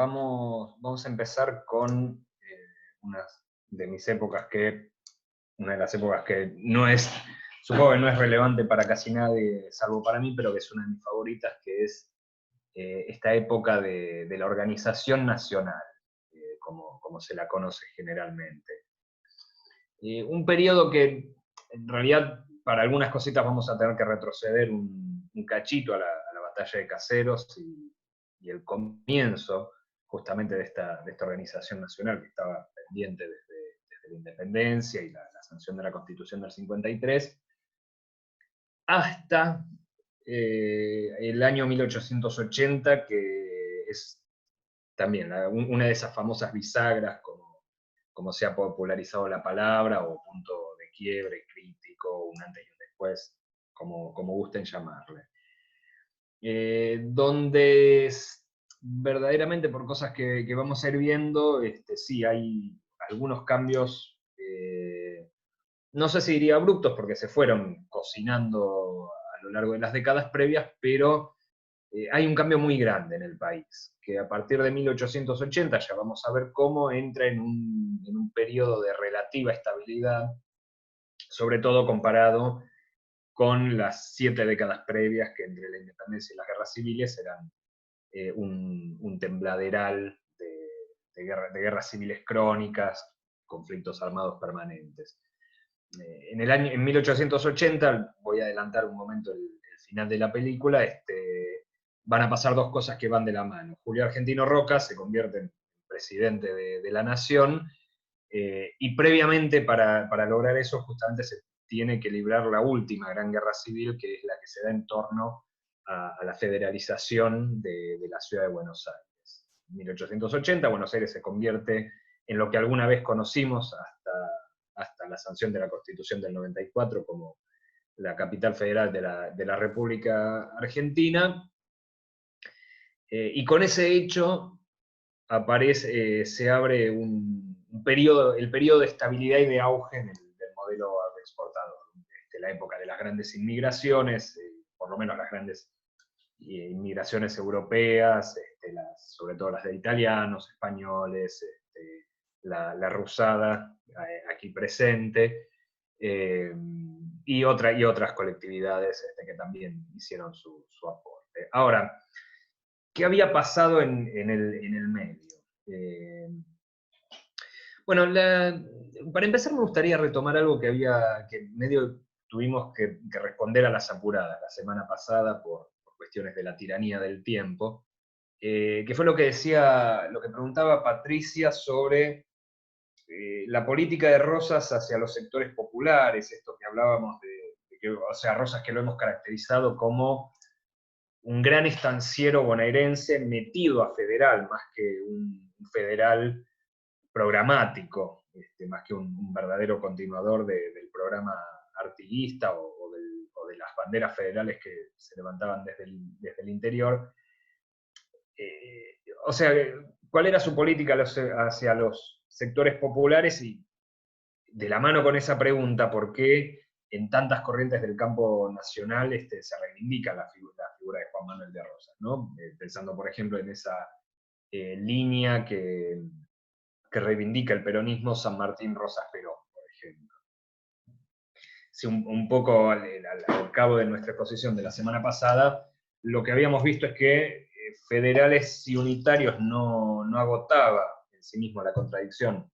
Vamos a empezar con una de mis épocas una de las épocas que no es, supongo que no es relevante para casi nadie, salvo para mí, pero que es una de mis favoritas, que es esta época de la organización nacional, como se la conoce generalmente. Un periodo que en realidad para algunas cositas vamos a tener que retroceder un cachito a la batalla de Caseros y el comienzo justamente de esta organización nacional que estaba pendiente desde la independencia y la sanción de la Constitución del 53, hasta el año 1880, que es también una de esas famosas bisagras, como se ha popularizado la palabra, o punto de quiebre crítico, un antes y un después, como gusten llamarle. Donde verdaderamente, por cosas que vamos a ir viendo, sí hay algunos cambios, no sé si diría abruptos, porque se fueron cocinando a lo largo de las décadas previas, pero hay un cambio muy grande en el país, que a partir de 1880 ya vamos a ver cómo entra en un periodo de relativa estabilidad, sobre todo comparado con las 7 décadas previas, que entre la independencia y las guerras civiles eran un tembladeral de guerras civiles crónicas, conflictos armados permanentes. En 1880, voy a adelantar un momento el final de la película, van a pasar dos cosas que van de la mano. Julio Argentino Roca se convierte en presidente de la nación, y previamente para lograr eso justamente se tiene que librar la última gran guerra civil, que es la que se da en torno a la federalización de la ciudad de Buenos Aires. En 1880 Buenos Aires se convierte en lo que alguna vez conocimos hasta la sanción de la Constitución del 94 como la capital federal de la República Argentina, y con ese hecho se abre el periodo de estabilidad y de auge del modelo agroexportador. La época de las grandes inmigraciones, por lo menos las grandes inmigraciones europeas, sobre todo las de italianos, españoles, la rusada aquí presente, y otras colectividades que también hicieron su aporte. Ahora, ¿qué había pasado en el medio? Eh, bueno, para empezar me gustaría retomar algo que medio tuvimos que responder a las apuradas la semana pasada por cuestiones de la tiranía del tiempo, que fue lo que preguntaba Patricia sobre la política de Rosas hacia los sectores populares, esto que hablábamos de que, o sea, Rosas, que lo hemos caracterizado como un gran estanciero bonaerense metido a federal, más que un federal programático, más que un verdadero continuador del programa artiguista o de las banderas federales que se levantaban desde el interior. O sea, ¿cuál era su política hacia los sectores populares? Y de la mano con esa pregunta, ¿por qué en tantas corrientes del campo nacional se reivindica la figura de Juan Manuel de Rosas, ¿no? Pensando, por ejemplo, en esa línea que reivindica el peronismo, San Martín Rosas Perón, por ejemplo. Sí, un poco al cabo de nuestra exposición de la semana pasada, lo que habíamos visto es que federales y unitarios no agotaba en sí mismo la contradicción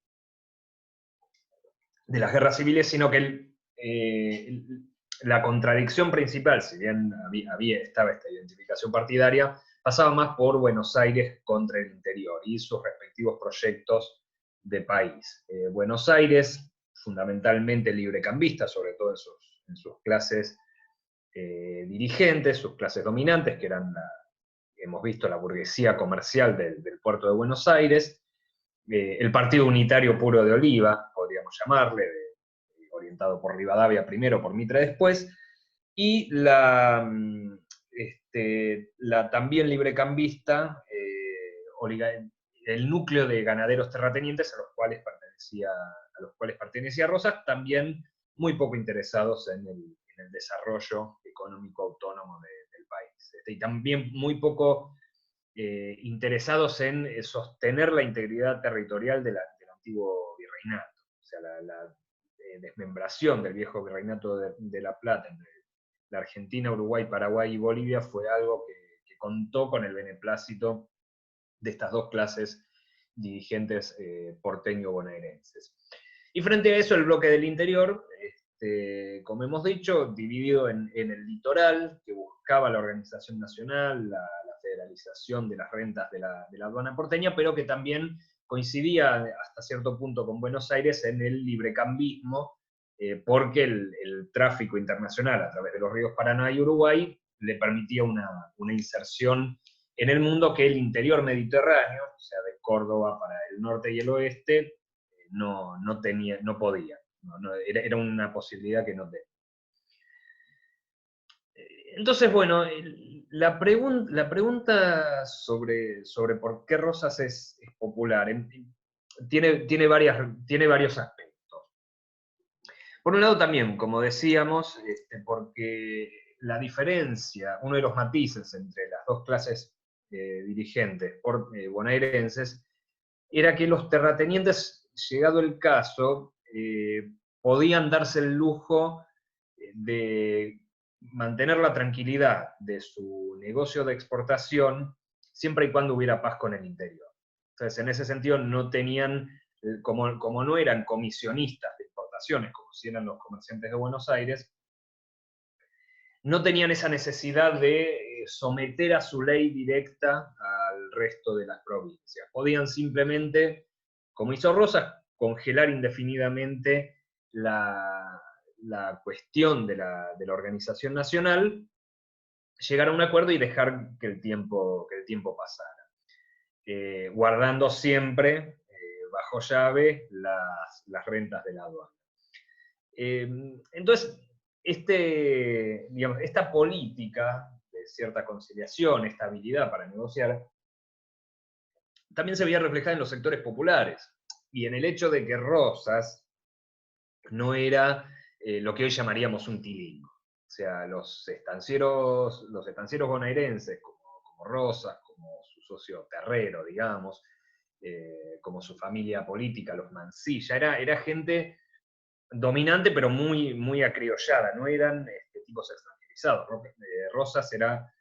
de las guerras civiles, sino que la contradicción principal, si bien estaba esta identificación partidaria, pasaba más por Buenos Aires contra el interior y sus respectivos proyectos de país. Buenos Aires, fundamentalmente librecambista, sobre todo en sus clases dirigentes, sus clases dominantes, que eran, hemos visto, la burguesía comercial del puerto de Buenos Aires, el Partido Unitario Puro de Oliva, podríamos llamarle, orientado por Rivadavia primero, por Mitre después, y la también librecambista, el núcleo de ganaderos terratenientes a los cuales pertenecía Rosas, también muy poco interesados en el desarrollo económico autónomo del país. Y también muy poco interesados en sostener la integridad territorial del antiguo virreinato. O sea, la desmembración del viejo virreinato de La Plata entre la Argentina, Uruguay, Paraguay y Bolivia fue algo que contó con el beneplácito de estas dos clases dirigentes porteño-bonaerenses. Y frente a eso, el bloque del interior, como hemos dicho, dividido en el litoral, que buscaba la organización nacional, la federalización de las rentas de la aduana porteña, pero que también coincidía hasta cierto punto con Buenos Aires en el librecambismo, porque el tráfico internacional a través de los ríos Paraná y Uruguay le permitía una inserción en el mundo que el interior mediterráneo, o sea, de Córdoba para el norte y el oeste, no podía. Era una posibilidad que no tenía. Entonces, bueno, la pregunta sobre por qué Rosas es popular tiene varios aspectos. Por un lado también, como decíamos, porque la diferencia, uno de los matices entre las dos clases dirigentes bonaerenses, era que los terratenientes, llegado el caso, podían darse el lujo de mantener la tranquilidad de su negocio de exportación siempre y cuando hubiera paz con el interior. Entonces, en ese sentido, no tenían, como no eran comisionistas de exportaciones, como si eran los comerciantes de Buenos Aires, no tenían esa necesidad de someter a su ley directa al resto de las provincias. Podían simplemente, como hizo Rosas, congelar indefinidamente la cuestión de la organización nacional, llegar a un acuerdo y dejar que el tiempo pasara, guardando siempre bajo llave las rentas de la aduana. Entonces, esta política de cierta conciliación, estabilidad para negociar, también se veía reflejada en los sectores populares y en el hecho de que Rosas no era lo que hoy llamaríamos un tilingo. O sea, los estancieros bonaerenses, como Rosas, como su socio Terrero, digamos, como su familia política, los Mansilla, era gente dominante, pero muy, muy acriollada, no eran tipos extranjerizados. Rosas era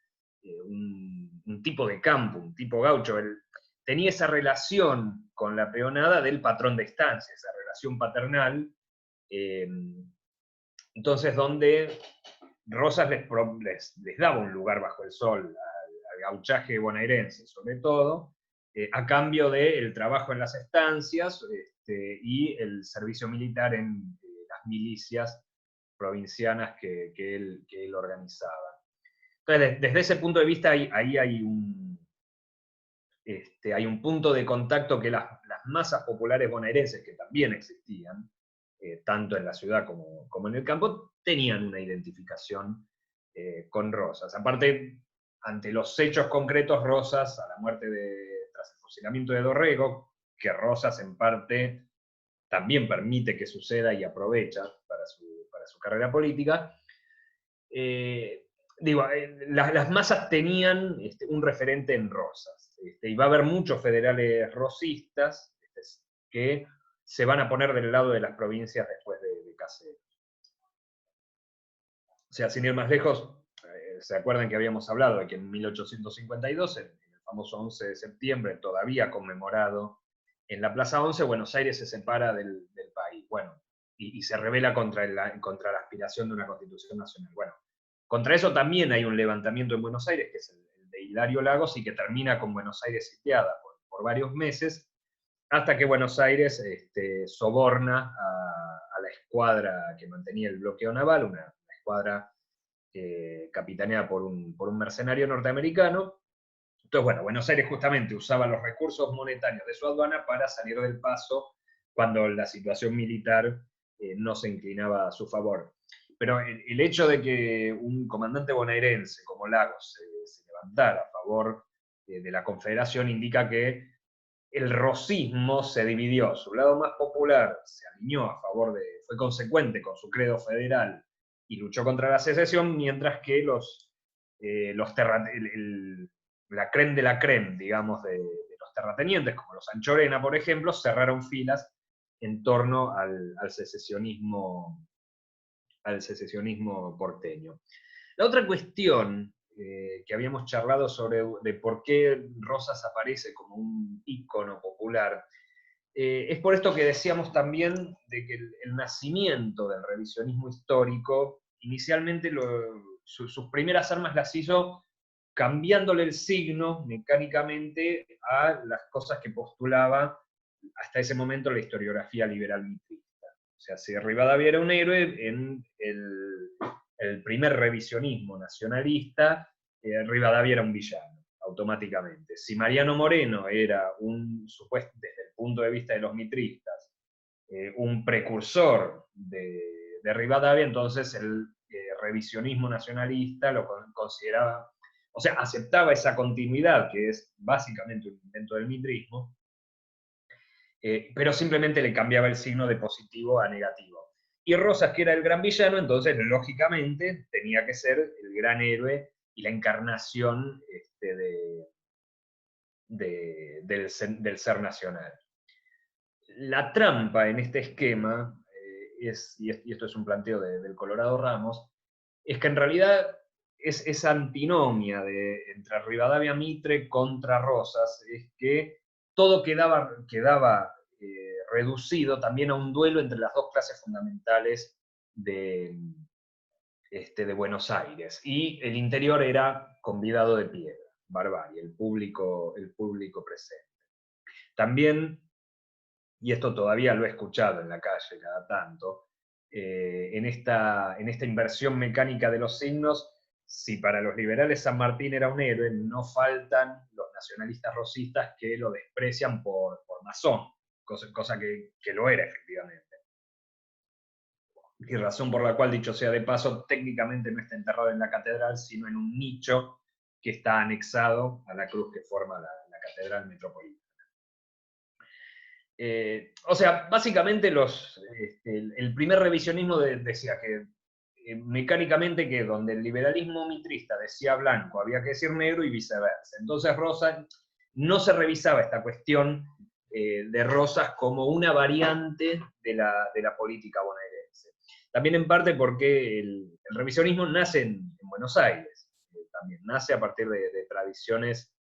un tipo de campo, un tipo gaucho. Él tenía esa relación con la peonada del patrón de estancia, esa relación paternal. Entonces, donde Rosas les daba un lugar bajo el sol al gauchaje bonaerense, sobre todo, a cambio del trabajo en las estancias y el servicio militar en las milicias provincianas que él organizaba. Entonces, desde ese punto de vista, ahí hay un punto de contacto que las masas populares bonaerenses, que también existían, tanto en la ciudad como en el campo, tenían una identificación con Rosas. Aparte, ante los hechos concretos, Rosas, a la muerte tras el fusilamiento de Dorrego, que Rosas en parte también permite que suceda y aprovecha para su carrera política, las masas tenían un referente en Rosas, y va a haber muchos federales rosistas que se van a poner del lado de las provincias después de Caseros. O sea, sin ir más lejos, ¿se acuerdan que habíamos hablado de que en 1852, en el famoso 11 de septiembre, todavía conmemorado en la Plaza 11, Buenos Aires se separa del país? Bueno, y se rebela contra la aspiración de una constitución nacional. Bueno, contra eso también hay un levantamiento en Buenos Aires, que es el de Hilario Lagos, y que termina con Buenos Aires sitiada por varios meses, hasta que Buenos Aires soborna a la escuadra que mantenía el bloqueo naval, una escuadra capitaneada por un mercenario norteamericano. Entonces, bueno, Buenos Aires justamente usaba los recursos monetarios de su aduana para salir del paso cuando la situación militar no se inclinaba a su favor. Pero el hecho de que un comandante bonaerense como Lagos se levantara a favor de la Confederación indica que el rosismo se dividió. Su lado más popular se alineó a favor fue consecuente con su credo federal y luchó contra la secesión, mientras que la crème de la crème, digamos, de los terratenientes, como los Anchorena, por ejemplo, cerraron filas en torno al secesionismo porteño. La otra cuestión que habíamos charlado sobre de por qué Rosas aparece como un ícono popular, es por esto que decíamos también de que el nacimiento del revisionismo histórico, inicialmente sus primeras armas las hizo cambiándole el signo mecánicamente a las cosas que postulaba hasta ese momento la historiografía liberal mitrista. O sea, si Rivadavia era un héroe, en el primer revisionismo nacionalista, Rivadavia era un villano, automáticamente. Si Mariano Moreno era un supuesto, desde el punto de vista de los mitristas, un precursor de Rivadavia, entonces el revisionismo nacionalista lo consideraba, o sea, aceptaba esa continuidad, que es básicamente un invento del mitrismo, pero simplemente le cambiaba el signo de positivo a negativo. Y Rosas, que era el gran villano, entonces, lógicamente, tenía que ser el gran héroe y la encarnación del ser nacional. La trampa en este esquema, y esto es un planteo del Colorado Ramos, es que en realidad esa antinomia entre Rivadavia Mitre contra Rosas es que todo quedaba reducido también a un duelo entre las dos clases fundamentales de Buenos Aires. Y el interior era convidado de piedra, barbarie, el público presente. También, y esto todavía lo he escuchado en la calle cada tanto, en esta inversión mecánica de los signos, si para los liberales San Martín era un héroe, no faltan los nacionalistas rosistas que lo desprecian por masón, cosa que lo era efectivamente. Y razón por la cual, dicho sea de paso, técnicamente no está enterrado en la catedral, sino en un nicho que está anexado a la cruz que forma la catedral metropolitana. O sea, básicamente el primer revisionismo decía que mecánicamente que donde el liberalismo mitrista decía blanco había que decir negro y viceversa. Entonces Rosas no se revisaba esta cuestión de Rosas como una variante de la política bonaerense. También en parte porque el revisionismo nace en Buenos Aires, también nace a partir de tradiciones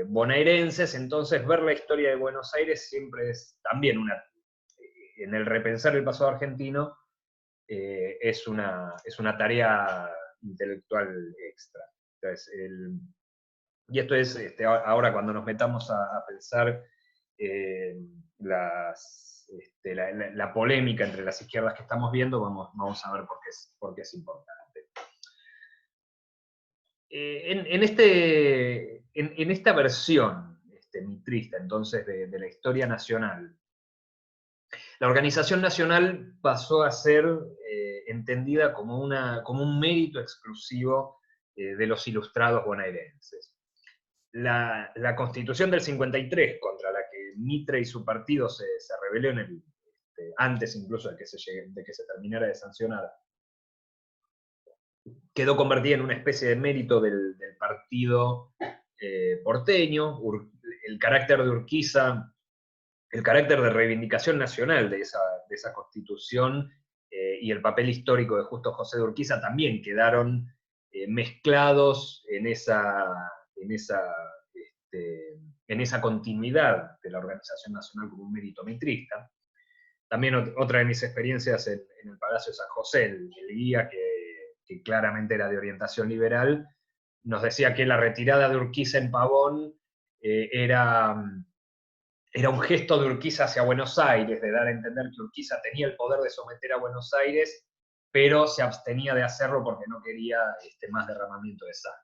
bonaerenses, entonces ver la historia de Buenos Aires siempre es también en el repensar el pasado argentino, es una tarea intelectual extra. Entonces, y esto es, ahora cuando nos metamos a pensar la polémica entre las izquierdas que estamos viendo, vamos a ver por qué es importante. En esta versión mitrista, entonces, de la historia nacional, la organización nacional pasó a ser entendida como un mérito exclusivo de los ilustrados bonaerenses. La Constitución del 53, contra la que Mitre y su partido se rebeló antes incluso de que se terminara de sancionar, quedó convertida en una especie de mérito del partido porteño. El carácter de Urquiza, el carácter de reivindicación nacional de esa Constitución y el papel histórico de Justo José de Urquiza también quedaron mezclados en esa continuidad de la organización nacional como un mérito mitrista. También otra de mis experiencias en el Palacio de San José, el guía que claramente era de orientación liberal, nos decía que la retirada de Urquiza en Pavón era un gesto de Urquiza hacia Buenos Aires, de dar a entender que Urquiza tenía el poder de someter a Buenos Aires, pero se abstenía de hacerlo porque no quería más derramamiento de sangre.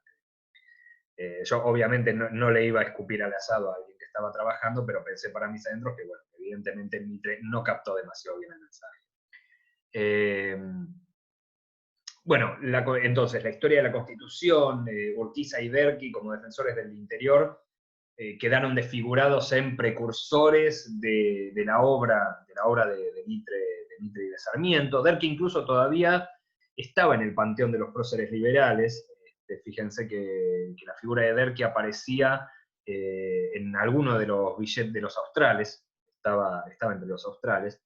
Yo obviamente no le iba a escupir al asado a alguien que estaba trabajando, pero pensé para mis adentros que, bueno, evidentemente Mitre no captó demasiado bien el mensaje. Bueno, entonces, la historia de la Constitución, Urquiza y Derqui como defensores del interior, quedaron desfigurados en precursores de la obra de Mitre y de Sarmiento. Derqui incluso todavía estaba en el panteón de los próceres liberales, fíjense que la figura de Derqui aparecía en alguno de los billetes de los australes, estaba entre los australes.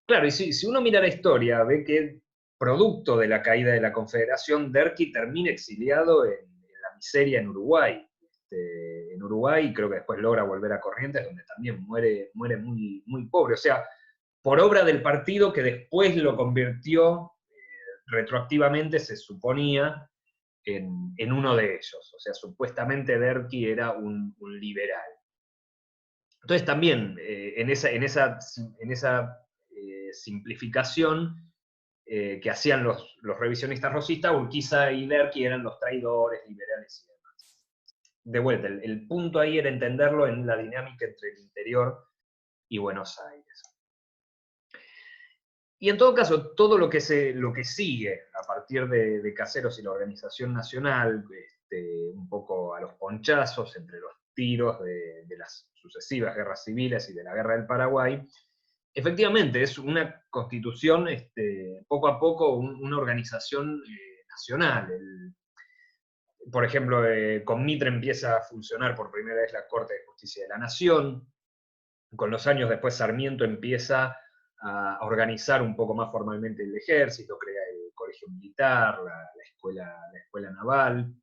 Claro, y si uno mira la historia, ve que producto de la caída de la Confederación, Derqui termina exiliado en la miseria en Uruguay. En Uruguay, y creo que después logra volver a Corrientes, donde también muere muy, muy pobre. O sea, por obra del partido que después lo convirtió, retroactivamente se suponía, en uno de ellos. O sea, supuestamente Derqui era un liberal. Entonces también, en esa simplificación que hacían los revisionistas rosistas, Urquiza y Derqui eran los traidores liberales y demás. De vuelta, el punto ahí era entenderlo en la dinámica entre el interior y Buenos Aires. Y en todo caso, todo lo que sigue a partir de Caseros y la organización nacional, un poco a los ponchazos, entre los tiros de las sucesivas guerras civiles y de la guerra del Paraguay, efectivamente es una constitución, poco a poco, una organización nacional. Por ejemplo, con Mitre empieza a funcionar por primera vez la Corte de Justicia de la Nación. Con los años después Sarmiento empieza a organizar un poco más formalmente el ejército, crea el colegio militar, la escuela naval.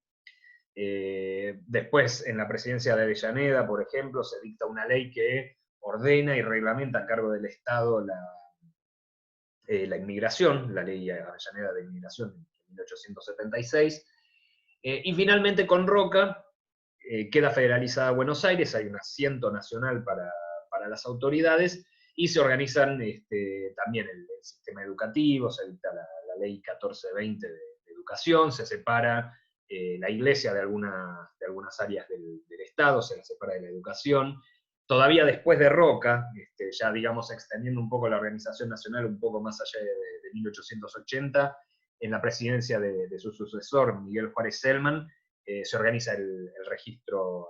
Después, en la presidencia de Avellaneda, por ejemplo, se dicta una ley que ordena y reglamenta a cargo del Estado la inmigración, la ley Avellaneda de Inmigración de 1876. Y finalmente con Roca queda federalizada Buenos Aires, hay un asiento nacional para las autoridades, y se organizan también el sistema educativo, se dicta la ley 1420 de educación, se separa la iglesia de algunas áreas del Estado, se la separa de la educación. Todavía después de Roca, ya digamos extendiendo un poco la organización nacional un poco más allá de 1880, en la presidencia de su sucesor, Miguel Juárez Celman, se organiza el registro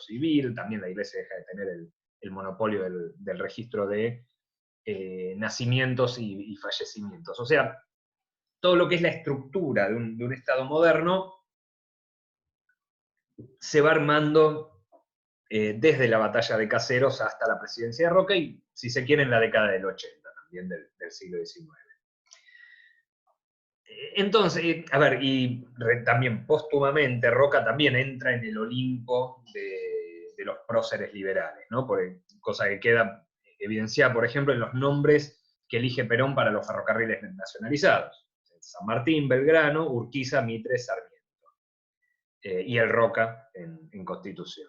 civil, también la iglesia deja de tener el monopolio del registro de nacimientos y fallecimientos. O sea, todo lo que es la estructura de un Estado moderno se va armando desde la batalla de Caseros hasta la presidencia de Roca y, si se quiere, en la década del 80 también del siglo XIX. Entonces, a ver, y también póstumamente Roca también entra en el Olimpo de los próceres liberales, ¿no? Cosa que queda evidenciada, por ejemplo, en los nombres que elige Perón para los ferrocarriles nacionalizados. San Martín, Belgrano, Urquiza, Mitre, Sarmiento. Y el Roca en Constitución.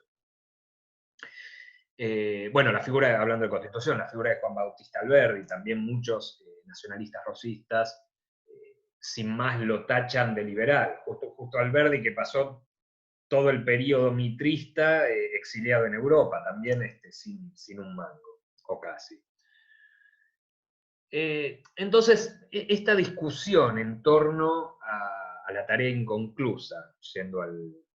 Bueno, hablando de Constitución, la figura de Juan Bautista Alberdi, también muchos nacionalistas rosistas, sin más lo tachan de liberal. Justo Alberdi, que pasó todo el periodo mitrista exiliado en Europa, también sin un mango, o casi. Entonces, esta discusión en torno a la tarea inconclusa,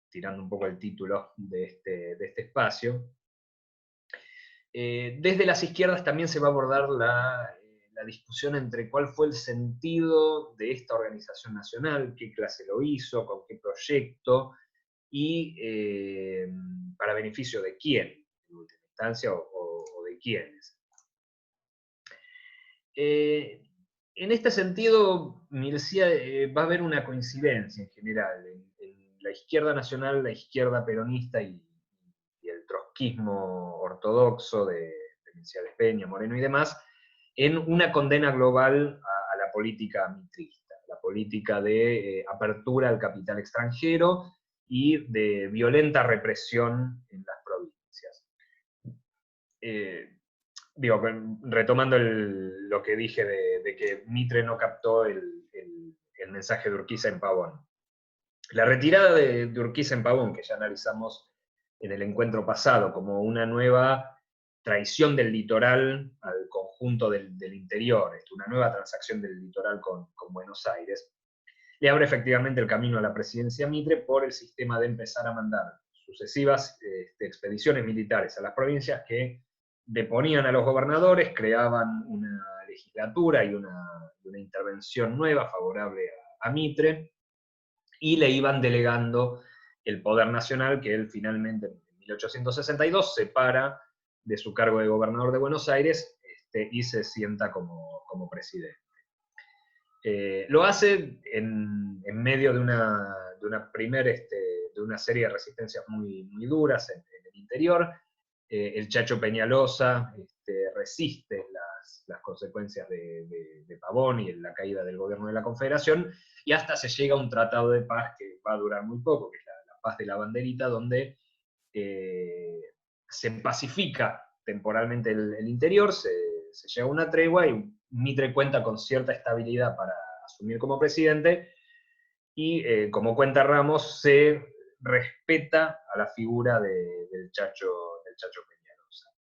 tirando un poco el título de este espacio, desde las izquierdas también se va a abordar la discusión entre cuál fue el sentido de esta organización nacional, qué clase lo hizo, con qué proyecto, y para beneficio de quién, en última instancia, o de quiénes. En este sentido, me decía, va a haber una coincidencia en general en la izquierda nacional, la izquierda peronista y el trotskismo ortodoxo de Menciales Peña, Moreno y demás, en una condena global a la política mitrista, la política de apertura al capital extranjero y de violenta represión en las provincias. Retomando lo que dije de que Mitre no captó el mensaje de Urquiza en Pavón. La retirada de Urquiza en Pavón, que ya analizamos en el encuentro pasado, como una nueva traición del litoral al conjunto del interior, una nueva transacción del litoral con Buenos Aires, le abre efectivamente el camino a la presidencia Mitre por el sistema de empezar a mandar sucesivas expediciones militares a las provincias que deponían a los gobernadores, creaban una legislatura y una intervención nueva favorable a Mitre, y le iban delegando el poder nacional, que él finalmente en 1862 separa de su cargo de gobernador de Buenos Aires y se sienta como presidente. Lo hace en medio de una serie de resistencias muy duras en el interior. El Chacho Peñalosa resiste las consecuencias de Pavón y la caída del gobierno de la Confederación, y hasta se llega a un tratado de paz que va a durar muy poco, que es la paz de la Banderita, donde se pacifica temporalmente el interior, se llega a una tregua y Mitre cuenta con cierta estabilidad para asumir como presidente, y como cuenta Ramos, se respeta a la figura del Chacho Peñalosa,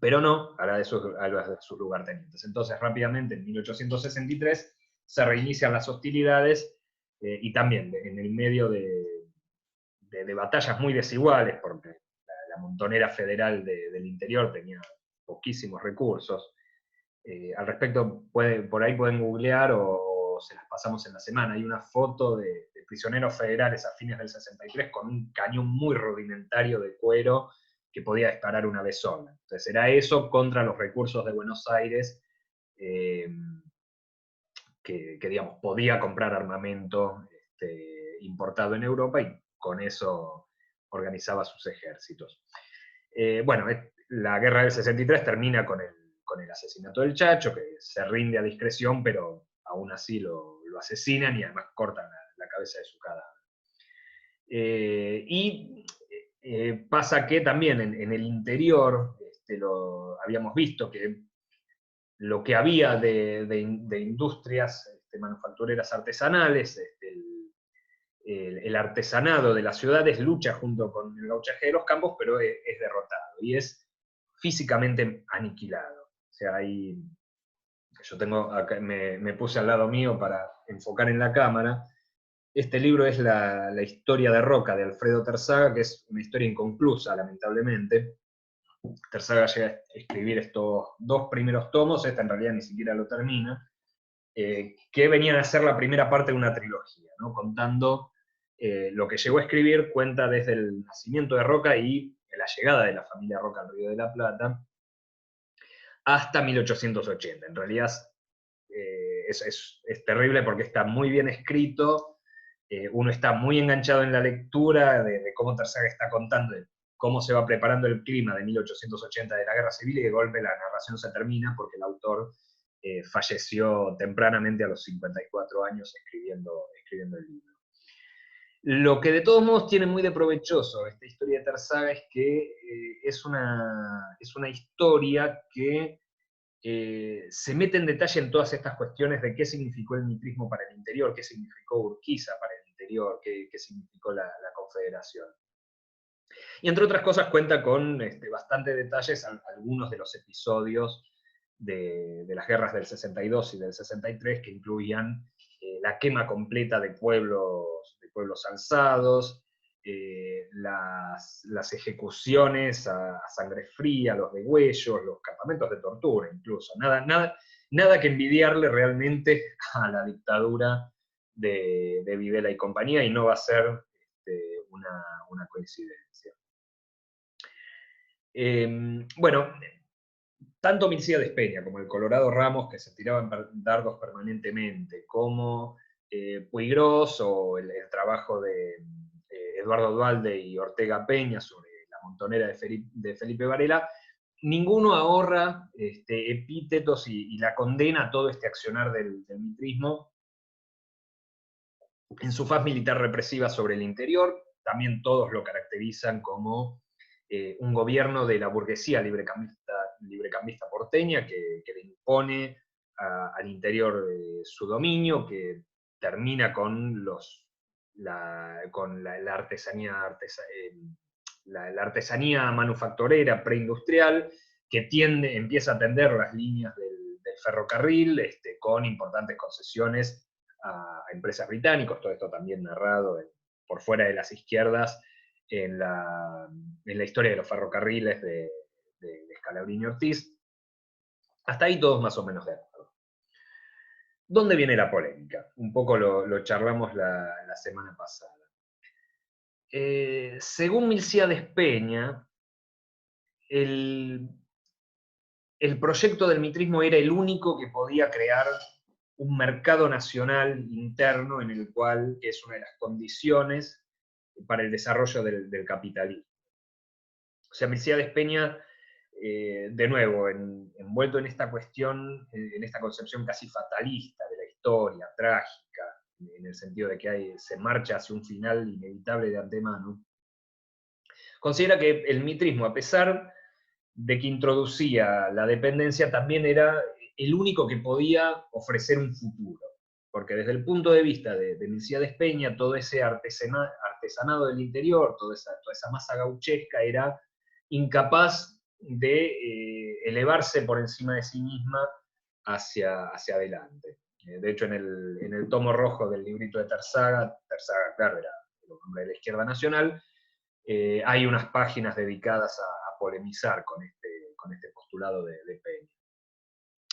pero no a la de sus lugartenientes. Entonces, rápidamente, en 1863, se reinician las hostilidades, y también en el medio de batallas muy desiguales, porque la montonera federal del interior tenía poquísimos recursos. Al respecto, por ahí pueden googlear o se las pasamos en la semana. Hay una foto de prisioneros federales a fines del 63 con un cañón muy rudimentario de cuero que podía disparar una vez sola. Entonces era eso contra los recursos de Buenos Aires, que digamos, podía comprar armamento importado en Europa, y con eso organizaba sus ejércitos. Bueno, la guerra del 63 termina con el asesinato del Chacho, que se rinde a discreción, pero aún así lo asesinan y además cortan la cabeza de su cadáver. Pasa que también en el interior, lo habíamos visto que lo que había de industrias manufactureras artesanales, el artesanado de las ciudades lucha junto con el gauchaje de los campos, pero es derrotado y es físicamente aniquilado. O sea, yo tengo acá, me puse al lado mío para enfocar en la cámara. Este libro es la historia de Roca, de Alfredo Terzaga, que es una historia inconclusa, lamentablemente. Terzaga llega a escribir estos 2 primeros tomos, esta en realidad ni siquiera lo termina, que venían a ser la primera parte de una trilogía, ¿no? Contando lo que llegó a escribir, cuenta desde el nacimiento de Roca y la llegada de la familia Roca al Río de la Plata, hasta 1880. En realidad es terrible porque está muy bien escrito, uno está muy enganchado en la lectura de cómo Terzaga está contando de cómo se va preparando el clima de 1880 de la Guerra Civil, y de golpe la narración se termina porque el autor falleció tempranamente a los 54 años escribiendo el libro. Lo que de todos modos tiene muy de provechoso esta historia de Terzaga es que es una historia que se mete en detalle en todas estas cuestiones de qué significó el mitrismo para el interior, qué significó Urquiza para el interior, qué significó la Confederación. Y entre otras cosas cuenta con bastante detalles algunos de los episodios de las guerras del 62 y del 63, que incluían la quema completa de pueblos alzados, las ejecuciones a sangre fría, los degüellos, los campamentos de tortura incluso. Nada que envidiarle realmente a la dictadura de Videla y compañía, y no va a ser una coincidencia. Bueno, tanto Mircea de Espeña como el Colorado Ramos, que se tiraban dardos permanentemente, como Puigros o el trabajo de Eduardo Duhalde y Ortega Peña sobre la montonera de Felipe Varela, ninguno ahorra epítetos y la condena a todo este accionar del mitrismo en su faz militar represiva sobre el interior. También todos lo caracterizan como un gobierno de la burguesía librecambista porteña que le impone al interior su dominio, que termina con la artesanía manufacturera preindustrial, que empieza a tender las líneas del ferrocarril, con importantes concesiones a empresas británicas. Todo esto también narrado por fuera de las izquierdas en la historia de los ferrocarriles de Scalabrini Ortiz. Hasta ahí todos más o menos de acuerdo. ¿Dónde viene la polémica? Un poco lo charlamos la semana pasada. Según Milcíades Peña, el, el proyecto del mitrismo era el único que podía crear un mercado nacional interno en el cual es una de las condiciones para el desarrollo del capitalismo. O sea, Milcíades Peña, de nuevo, envuelto en esta cuestión, en esta concepción casi fatalista de la historia, trágica, en el sentido de que se marcha hacia un final inevitable de antemano, considera que el mitrismo, a pesar de que introducía la dependencia, también era el único que podía ofrecer un futuro. Porque desde el punto de vista de Milcíades Peña, todo ese artesanado del interior, toda esa masa gauchesca, era incapaz de elevarse por encima de sí misma hacia adelante. De hecho, en el tomo rojo del librito de Terzaga, claro, era el hombre de la izquierda nacional, hay unas páginas dedicadas a polemizar con este postulado de Peña.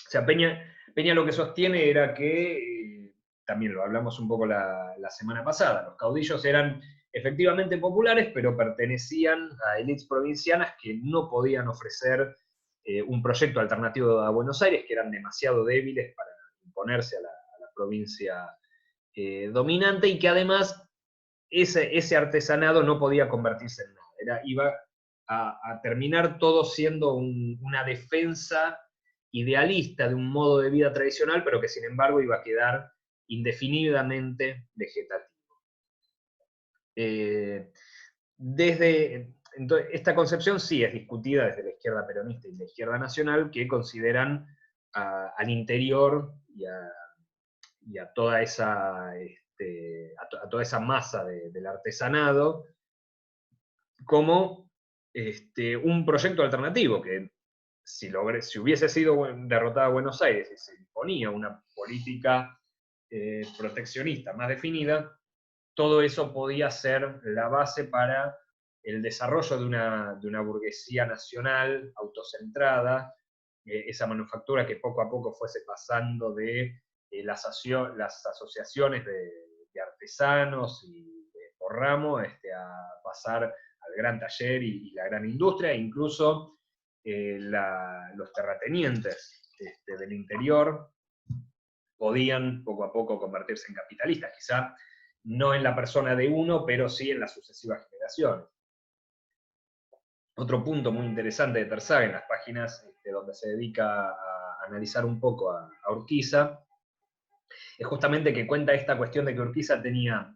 O sea, Peña lo que sostiene era que, también lo hablamos un poco la semana pasada, los caudillos eran efectivamente populares, pero pertenecían a élites provincianas que no podían ofrecer un proyecto alternativo a Buenos Aires, que eran demasiado débiles para imponerse a la provincia dominante, y que además ese artesanado no podía convertirse en nada. Iba a terminar todo siendo una defensa idealista de un modo de vida tradicional, pero que sin embargo iba a quedar indefinidamente vegetativo. Entonces, esta concepción sí es discutida desde la izquierda peronista y la izquierda nacional, que consideran al interior y a toda esa a toda esa masa del artesanado como un proyecto alternativo que si hubiese sido derrotada Buenos Aires y se imponía una política proteccionista más definida, todo eso podía ser la base para el desarrollo de una burguesía nacional autocentrada, esa manufactura que poco a poco fuese pasando de las asociaciones de artesanos y por ramo a pasar al gran taller y la gran industria, e incluso los terratenientes del interior podían poco a poco convertirse en capitalistas, quizá no en la persona de uno, pero sí en las sucesivas generaciones. Otro punto muy interesante de Terzaga en las páginas donde se dedica a analizar un poco a Urquiza, es justamente que cuenta esta cuestión de que Urquiza tenía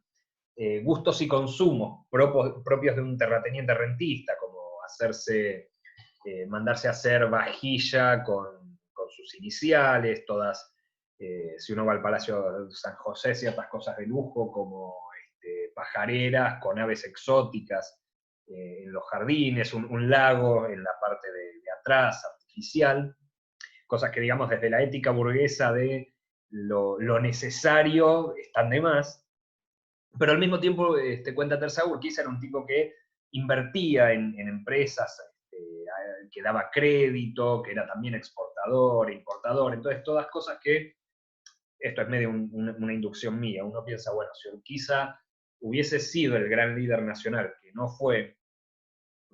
gustos y consumos propios de un terrateniente rentista, como mandarse a hacer vajilla con sus iniciales, todas, si uno va al Palacio de San José, ciertas cosas de lujo, como pajareras con aves exóticas en los jardines, un lago en la parte de atrás, artificial, cosas que, digamos, desde la ética burguesa de lo necesario están de más, pero al mismo tiempo cuenta Terza Urquiza era un tipo que invertía en empresas, que daba crédito, que era también exportador, importador, entonces todas cosas que, esto es medio una inducción mía, uno piensa, bueno, si Urquiza hubiese sido el gran líder nacional, que no fue,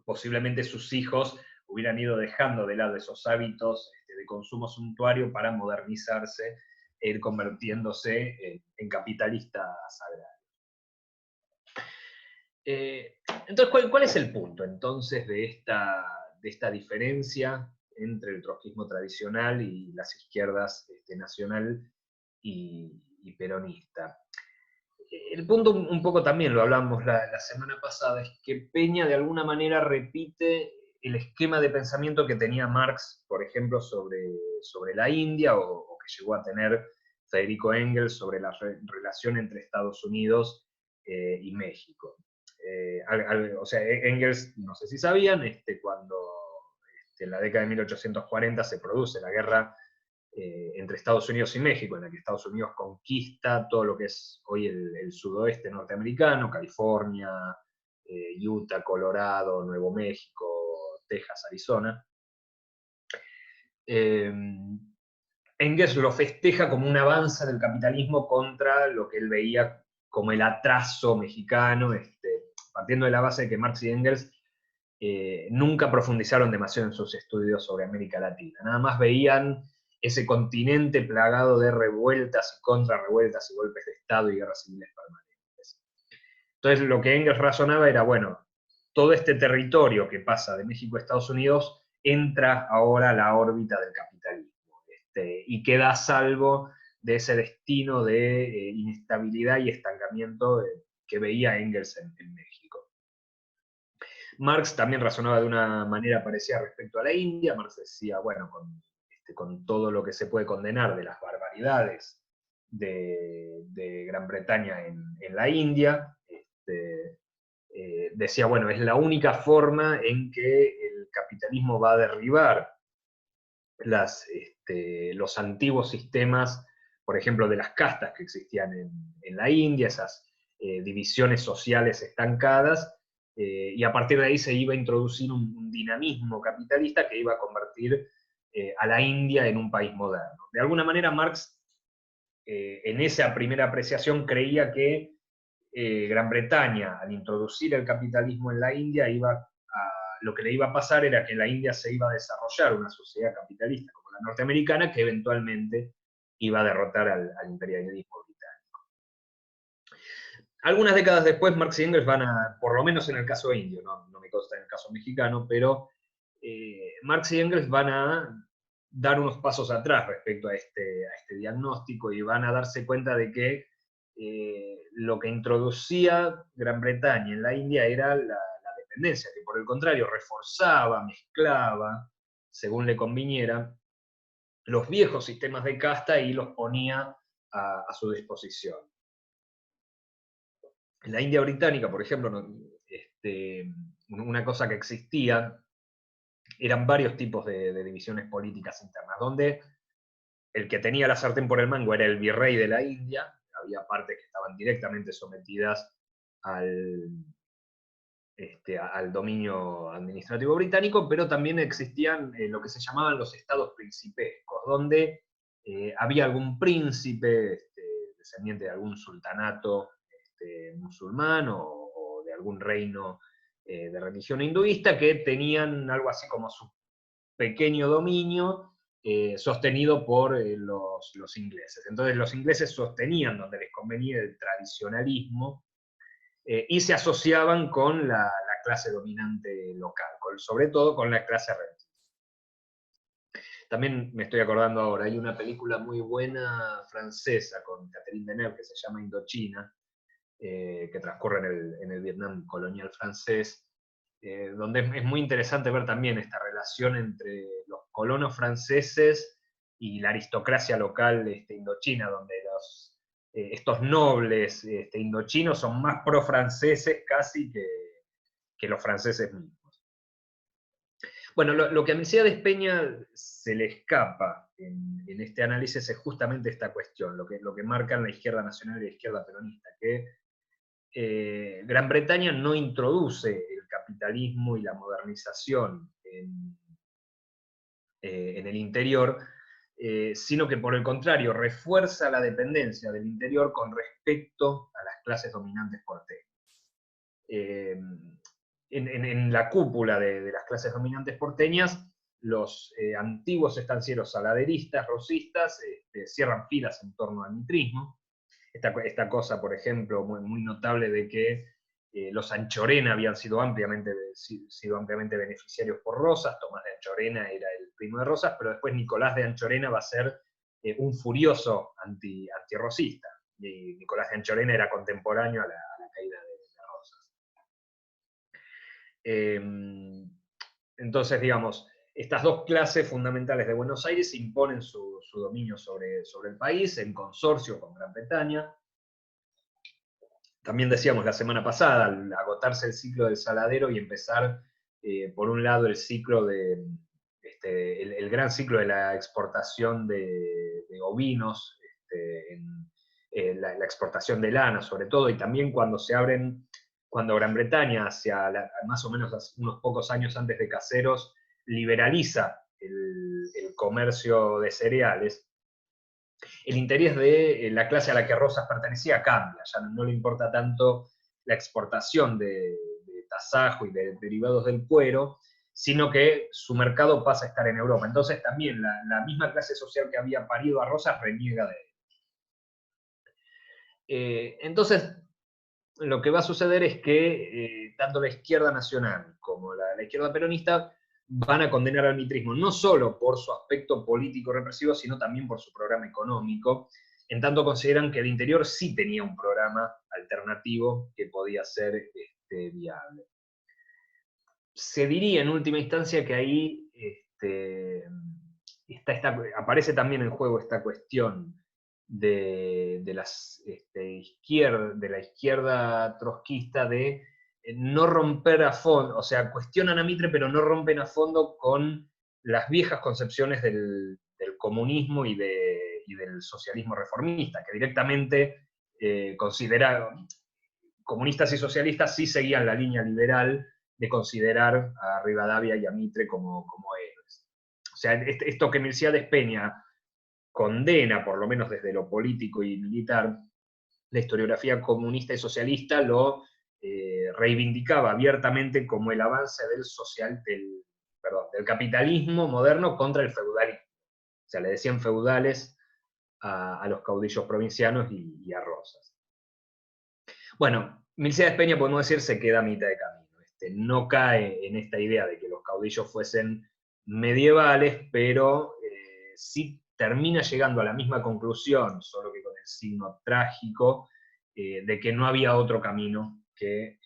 posiblemente sus hijos hubieran ido dejando de lado esos hábitos de consumo suntuario para modernizarse e ir convirtiéndose en capitalistas agrarios. Entonces, ¿cuál es el punto entonces de esta diferencia entre el trotskismo tradicional y las izquierdas nacional y peronista? El punto un poco también lo hablamos la semana pasada, es que Peña de alguna manera repite el esquema de pensamiento que tenía Marx, por ejemplo, sobre la India, o que llegó a tener Federico Engels sobre la relación entre Estados Unidos y México. O sea, Engels, no sé si sabían, cuando en la década de 1840 se produce la guerra entre Estados Unidos y México, en la que Estados Unidos conquista todo lo que es hoy el sudoeste norteamericano, California, Utah, Colorado, Nuevo México, Texas, Arizona. Engels lo festeja como un avance del capitalismo contra lo que él veía como el atraso mexicano, partiendo de la base de que Marx y Engels nunca profundizaron demasiado en sus estudios sobre América Latina. Nada más veían ese continente plagado de revueltas y contrarrevueltas y golpes de Estado y guerras civiles permanentes. Entonces lo que Engels razonaba era, bueno, todo este territorio que pasa de México a Estados Unidos entra ahora a la órbita del capitalismo, y queda a salvo de ese destino de inestabilidad y estancamiento que veía Engels en México. Marx también razonaba de una manera parecida respecto a la India. Marx decía, bueno, con todo lo que se puede condenar de las barbaridades de Gran Bretaña en la India, decía, bueno, es la única forma en que el capitalismo va a derribar los antiguos sistemas, por ejemplo, de las castas que existían en la India, esas divisiones sociales estancadas, y a partir de ahí se iba a introducir un dinamismo capitalista que iba a convertir a la India en un país moderno. De alguna manera, Marx, en esa primera apreciación, creía que Gran Bretaña, al introducir el capitalismo en la India, lo que le iba a pasar era que en la India se iba a desarrollar una sociedad capitalista como la norteamericana, que eventualmente iba a derrotar al imperialismo británico. Algunas décadas después, Marx y Engels van a, por lo menos en el caso indio, no me consta en el caso mexicano, pero Marx y Engels van a dar unos pasos atrás respecto a este diagnóstico y van a darse cuenta de que lo que introducía Gran Bretaña en la India era la dependencia, que por el contrario reforzaba, mezclaba, según le conviniera, los viejos sistemas de casta y los ponía a su disposición. En la India británica, por ejemplo, una cosa que existía eran varios tipos de divisiones políticas internas, donde el que tenía la sartén por el mango era el virrey de la India, había partes que estaban directamente sometidas al dominio administrativo británico, pero también existían lo que se llamaban los estados principescos, donde había algún príncipe descendiente de algún sultanato musulmán o de algún reino de religión hinduista que tenían algo así como su pequeño dominio sostenido por los ingleses. Entonces los ingleses sostenían donde les convenía el tradicionalismo y se asociaban con la clase dominante local, sobre todo con la clase rentista. También me estoy acordando ahora, hay una película muy buena francesa con Catherine Deneuve que se llama Indochina, que transcurre en el Vietnam colonial francés, donde es muy interesante ver también esta relación entre los colonos franceses y la aristocracia local indochina, donde estos nobles indochinos son más pro-franceses casi que los franceses mismos. Bueno, lo que a Mesías Despeña se le escapa en este análisis es justamente esta cuestión, lo que marcan la izquierda nacional y la izquierda peronista, que Gran Bretaña no introduce el capitalismo y la modernización en el interior, sino que por el contrario refuerza la dependencia del interior con respecto a las clases dominantes porteñas. En la cúpula de las clases dominantes porteñas, los antiguos estancieros saladeristas, rosistas, cierran filas en torno al mitrismo. Esta cosa, por ejemplo, muy notable de que los Anchorena habían sido ampliamente beneficiarios por Rosas. Tomás de Anchorena era el primo de Rosas, pero después Nicolás de Anchorena va a ser un furioso antirrosista. Y Nicolás de Anchorena era contemporáneo a la caída de Rosas. Entonces, digamos, estas dos clases fundamentales de Buenos Aires imponen su dominio sobre el país en consorcio con Gran Bretaña. También decíamos la semana pasada, al agotarse el ciclo del saladero y empezar, por un lado, el ciclo el gran ciclo de la exportación de ovinos, la exportación de lana sobre todo, y también cuando Gran Bretaña, más o menos unos pocos años antes de Caseros, liberaliza el comercio de cereales, el interés de la clase a la que Rosas pertenecía cambia, ya no le importa tanto la exportación de tasajo y de derivados del cuero, sino que su mercado pasa a estar en Europa. Entonces también la misma clase social que había parido a Rosas reniega de él. Entonces, lo que va a suceder es que tanto la izquierda nacional como la izquierda peronista van a condenar al mitrismo, no solo por su aspecto político represivo, sino también por su programa económico, en tanto consideran que el interior sí tenía un programa alternativo que podía ser viable. Se diría en última instancia que ahí aparece también en juego esta cuestión de la izquierda trotskista de no romper a fondo, o sea, cuestionan a Mitre, pero no rompen a fondo con las viejas concepciones del comunismo y del socialismo reformista, que directamente consideraron, comunistas y socialistas sí seguían la línea liberal de considerar a Rivadavia y a Mitre como héroes. O sea, esto que Milciades Peña condena, por lo menos desde lo político y militar, la historiografía comunista y socialista lo reivindicaba abiertamente como el avance del capitalismo moderno contra el feudalismo. O sea, le decían feudales a los caudillos provincianos y a Rosas. Bueno, Milciades Peña, podemos decir, se queda a mitad de camino. No cae en esta idea de que los caudillos fuesen medievales, pero sí termina llegando a la misma conclusión, solo que con el signo trágico, de que no había otro camino que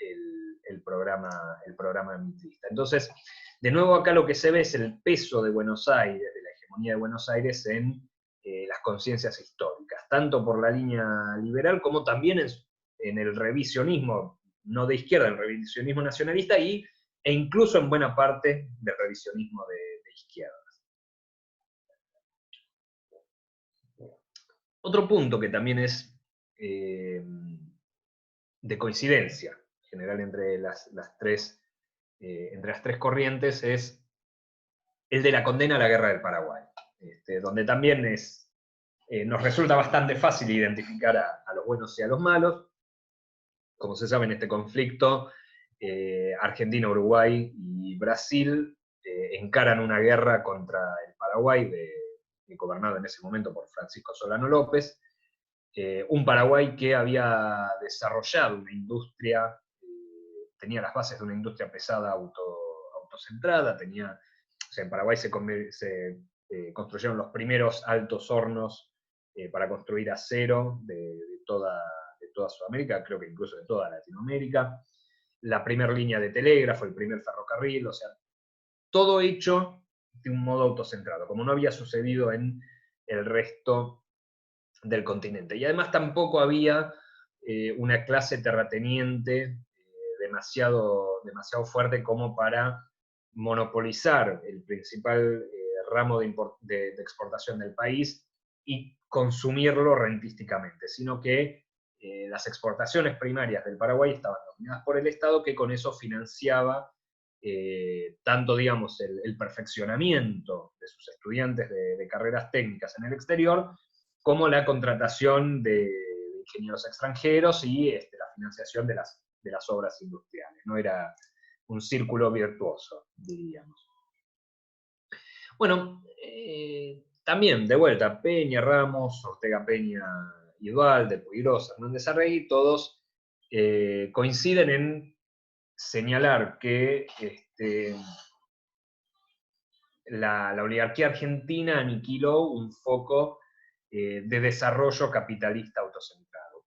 el programa mitrista. Entonces, de nuevo acá lo que se ve es el peso de Buenos Aires, de la hegemonía de Buenos Aires en las conciencias históricas, tanto por la línea liberal como también en el revisionismo, no de izquierda, el revisionismo nacionalista e incluso en buena parte del revisionismo de izquierda. Otro punto que también es de coincidencia general entre las tres corrientes es el de la condena a la guerra del Paraguay, donde también nos resulta bastante fácil identificar a los buenos y a los malos. Como se sabe, en este conflicto, Argentina, Uruguay y Brasil encaran una guerra contra el Paraguay, gobernado en ese momento por Francisco Solano López, un Paraguay que había desarrollado una industria, tenía las bases de una industria pesada autocentrada, o sea, en Paraguay se construyeron los primeros altos hornos para construir acero de toda Sudamérica, creo que incluso de toda Latinoamérica, la primera línea de telégrafo, el primer ferrocarril, o sea, todo hecho de un modo autocentrado, como no había sucedido en el resto del continente. Y además tampoco había una clase terrateniente demasiado fuerte como para monopolizar el principal ramo de exportación del país y consumirlo rentísticamente, sino que las exportaciones primarias del Paraguay estaban dominadas por el Estado, que con eso financiaba tanto, digamos, el perfeccionamiento de sus estudiantes de carreras técnicas en el exterior, como la contratación de ingenieros extranjeros y la financiación de las obras industriales. No era un círculo virtuoso, diríamos. Bueno, también, de vuelta, Peña, Ramos, Ortega Peña y Duhalde, Puigros, Hernández Arregui, todos coinciden en señalar que la oligarquía argentina aniquiló un foco de desarrollo capitalista autocentrado.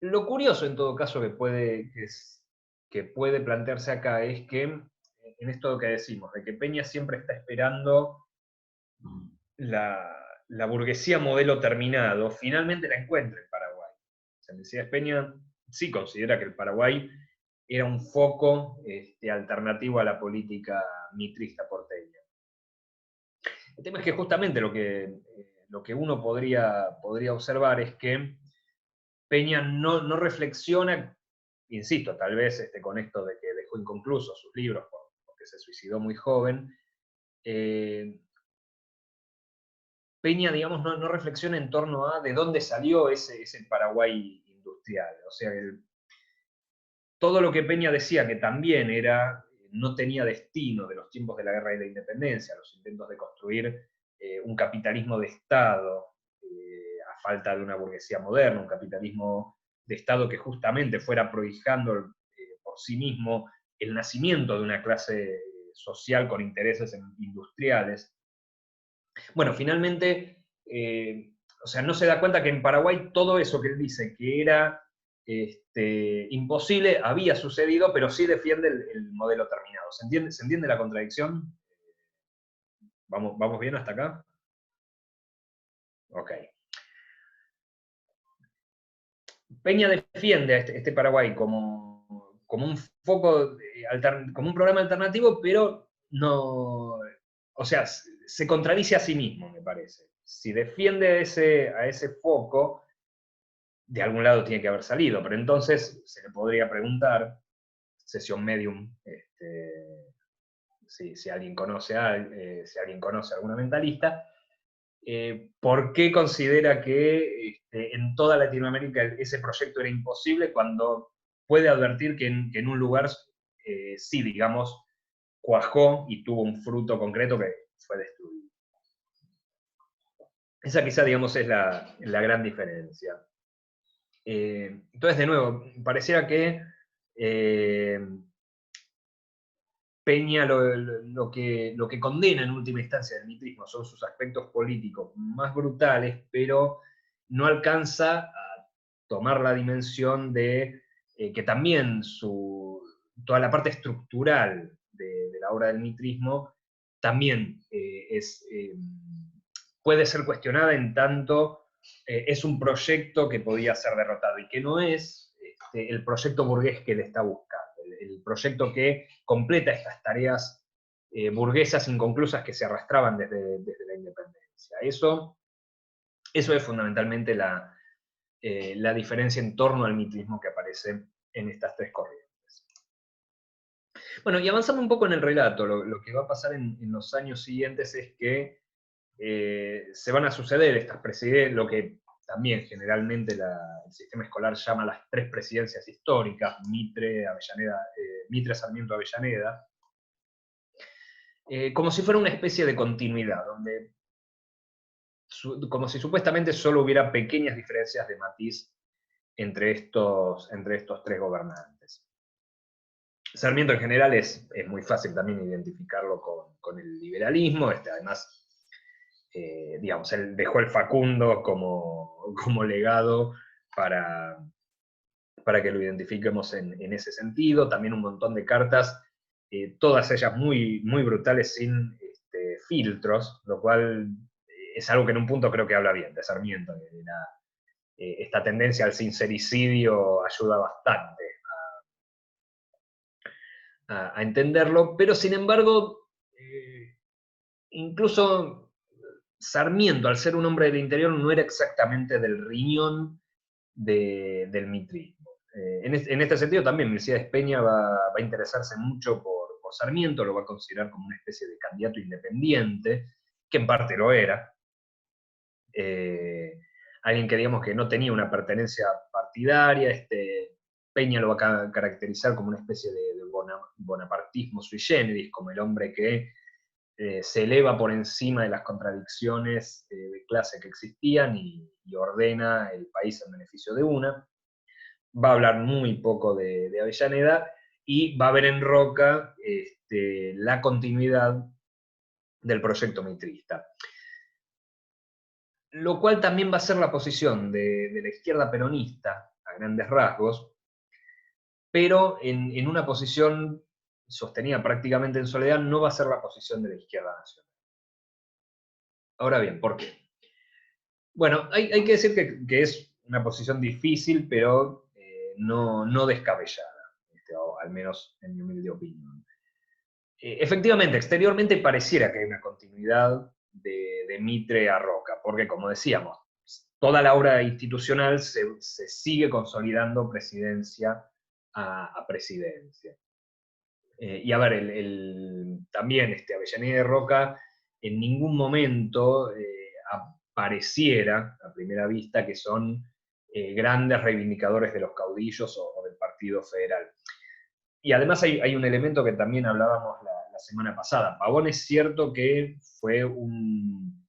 Lo curioso, en todo caso, que puede plantearse acá es que, en esto que decimos, de que Peña siempre está esperando la burguesía modelo terminado, finalmente la encuentra en Paraguay. Milciades Peña sí considera que el Paraguay era un foco alternativo a la política mitrista porteña. El tema es que justamente lo que uno podría observar es que Peña no reflexiona, insisto, tal vez con esto de que dejó inconclusos sus libros porque se suicidó muy joven, Peña, digamos, no reflexiona en torno a de dónde salió ese Paraguay industrial. O sea, todo lo que Peña decía que también no tenía destino de los tiempos de la guerra y la independencia, los intentos de construir un capitalismo de Estado a falta de una burguesía moderna, un capitalismo de Estado que justamente fuera prohijando por sí mismo el nacimiento de una clase social con intereses industriales. Bueno, finalmente, o sea, no se da cuenta que en Paraguay todo eso que él dice que era imposible había sucedido, pero sí defiende el modelo terminado. ¿Se entiende la contradicción? ¿Vamos bien hasta acá? Ok. Peña defiende a este Paraguay como un foco, como un programa alternativo, pero no, o sea, se contradice a sí mismo, me parece. Si defiende a ese foco, de algún lado tiene que haber salido, pero entonces se le podría preguntar, sesión medium, si alguien conoce si alguien conoce a alguna mentalista, ¿por qué considera que en toda Latinoamérica ese proyecto era imposible cuando puede advertir que en un lugar sí, digamos, cuajó y tuvo un fruto concreto que fue destruido? Esa quizá, digamos, es la gran diferencia. Entonces, de nuevo, pareciera que Peña lo que condena en última instancia del mitrismo son sus aspectos políticos más brutales, pero no alcanza a tomar la dimensión de que también toda la parte estructural de la obra del mitrismo también puede ser cuestionada en tanto es un proyecto que podía ser derrotado y que no es el proyecto burgués que le está buscando, el proyecto que completa estas tareas burguesas inconclusas que se arrastraban desde la independencia. Eso es fundamentalmente la diferencia en torno al mitrismo que aparece en estas tres corrientes. Bueno, y avanzando un poco en el relato, lo que va a pasar en los años siguientes es que se van a suceder estas presidencias, lo que también generalmente el sistema escolar llama las tres presidencias históricas, Mitre, Sarmiento, Avellaneda, como si fuera una especie de continuidad, donde como si supuestamente solo hubiera pequeñas diferencias de matiz entre estos tres gobernantes. Sarmiento en general es muy fácil también identificarlo con el liberalismo, además digamos, él dejó el Facundo como legado para que lo identifiquemos en ese sentido. También un montón de cartas, todas ellas muy, muy brutales, sin filtros, lo cual es algo que en un punto creo que habla bien de Sarmiento. Esta tendencia al sincericidio ayuda bastante a entenderlo, pero sin embargo, incluso Sarmiento, al ser un hombre del interior, no era exactamente del riñón del mitrismo. En este sentido también Mercedes Peña va a interesarse mucho por Sarmiento, lo va a considerar como una especie de candidato independiente, que en parte lo era. Alguien que digamos que no tenía una pertenencia partidaria, Peña lo va a caracterizar como una especie de bonapartismo sui generis, como el hombre que se eleva por encima de las contradicciones de clase que existían y ordena el país en beneficio de una. Va a hablar muy poco de Avellaneda y va a ver en Roca la continuidad del proyecto mitrista. Lo cual también va a ser la posición de la izquierda peronista, a grandes rasgos, pero en una posición sostenida prácticamente en soledad, no va a ser la posición de la izquierda nacional. Ahora bien, ¿por qué? Bueno, hay que decir que es una posición difícil, pero no descabellada, o al menos en mi humilde opinión. Efectivamente, exteriormente pareciera que hay una continuidad de Mitre a Roca, porque como decíamos, toda la obra institucional se sigue consolidando presidencia a presidencia. Y a ver, también Avellaneda y Roca en ningún momento pareciera, a primera vista, que son grandes reivindicadores de los caudillos o del Partido Federal. Y además hay un elemento que también hablábamos la semana pasada. Pavón es cierto que fue un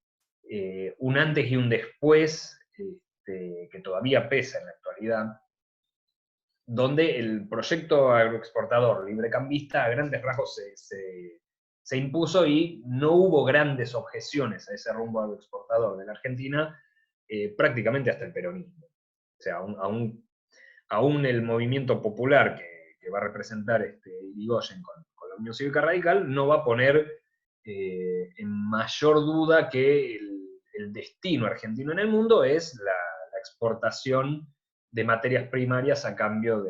antes y un después, que todavía pesa en la actualidad, donde el proyecto agroexportador librecambista a grandes rasgos se impuso y no hubo grandes objeciones a ese rumbo agroexportador de la Argentina prácticamente hasta el peronismo. O sea, aún el movimiento popular que va a representar Irigoyen con la Unión Cívica Radical no va a poner en mayor duda que el destino argentino en el mundo es la exportación de materias primarias a cambio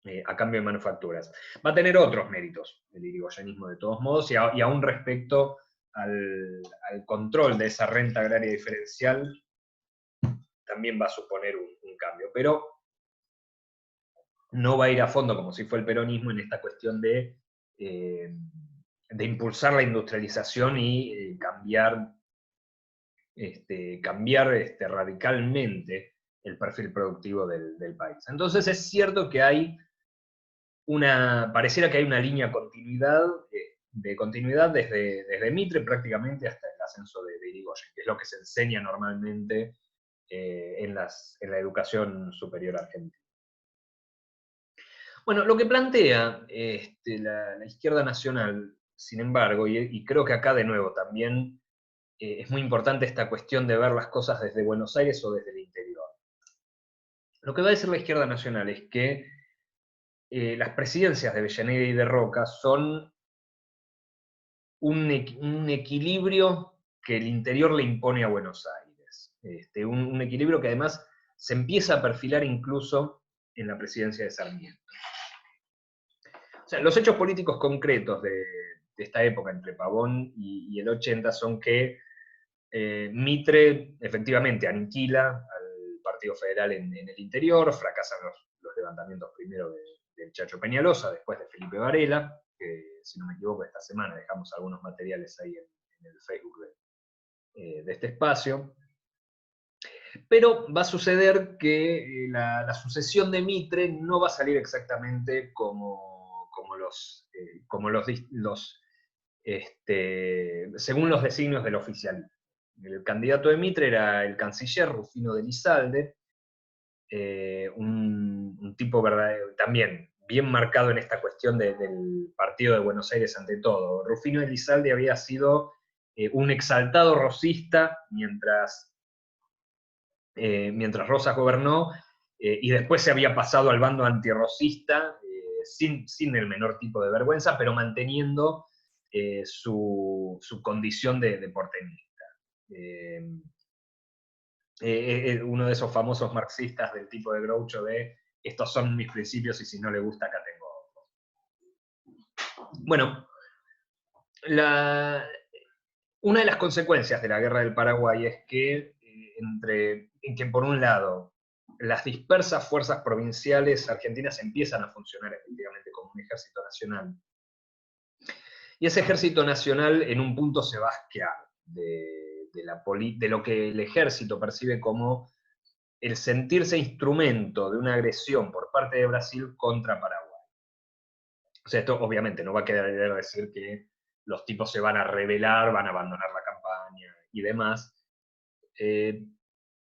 de manufacturas. Va a tener otros méritos el irigoyenismo de todos modos, y aún respecto al control de esa renta agraria diferencial, también va a suponer un cambio, pero no va a ir a fondo, como si fue el peronismo, en esta cuestión de impulsar la industrialización y cambiar radicalmente el perfil productivo del país. Entonces es cierto que pareciera que hay una línea de continuidad desde Mitre prácticamente hasta el ascenso de Irigoyen, que es lo que se enseña normalmente en la educación superior argentina. Bueno, lo que plantea la izquierda nacional, sin embargo, y creo que acá de nuevo también es muy importante esta cuestión de ver las cosas desde Buenos Aires o desde el interior. Lo que va a decir la izquierda nacional es que las presidencias de Avellaneda y de Roca son un equilibrio que el interior le impone a Buenos Aires. Un equilibrio que además se empieza a perfilar incluso en la presidencia de Sarmiento. O sea, los hechos políticos concretos de esta época entre Pavón y el 80 son que Mitre efectivamente aniquila al Partido Federal en el interior, fracasan los levantamientos primero del Chacho Peñalosa, después de Felipe Varela, que si no me equivoco esta semana dejamos algunos materiales ahí en el Facebook de este espacio. Pero va a suceder que la sucesión de Mitre no va a salir exactamente según los designios del oficialismo. El candidato de Mitre era el canciller Rufino de Elizalde, un tipo verdadero, también bien marcado en esta cuestión del partido de Buenos Aires ante todo. Rufino de Elizalde había sido un exaltado rosista mientras Rosas gobernó, y después se había pasado al bando antirrosista, sin el menor tipo de vergüenza, pero manteniendo su condición de porteñista. Uno de esos famosos marxistas del tipo de Groucho de estos son mis principios y si no le gusta acá tengo otros. Bueno, una de las consecuencias de la Guerra del Paraguay es que por un lado las dispersas fuerzas provinciales argentinas empiezan a funcionar efectivamente como un ejército nacional. Y ese ejército nacional en un punto se va a asquear de lo que el ejército percibe como el sentirse instrumento de una agresión por parte de Brasil contra Paraguay. O sea, esto obviamente no va a querer decir que los tipos se van a rebelar, van a abandonar la campaña y demás.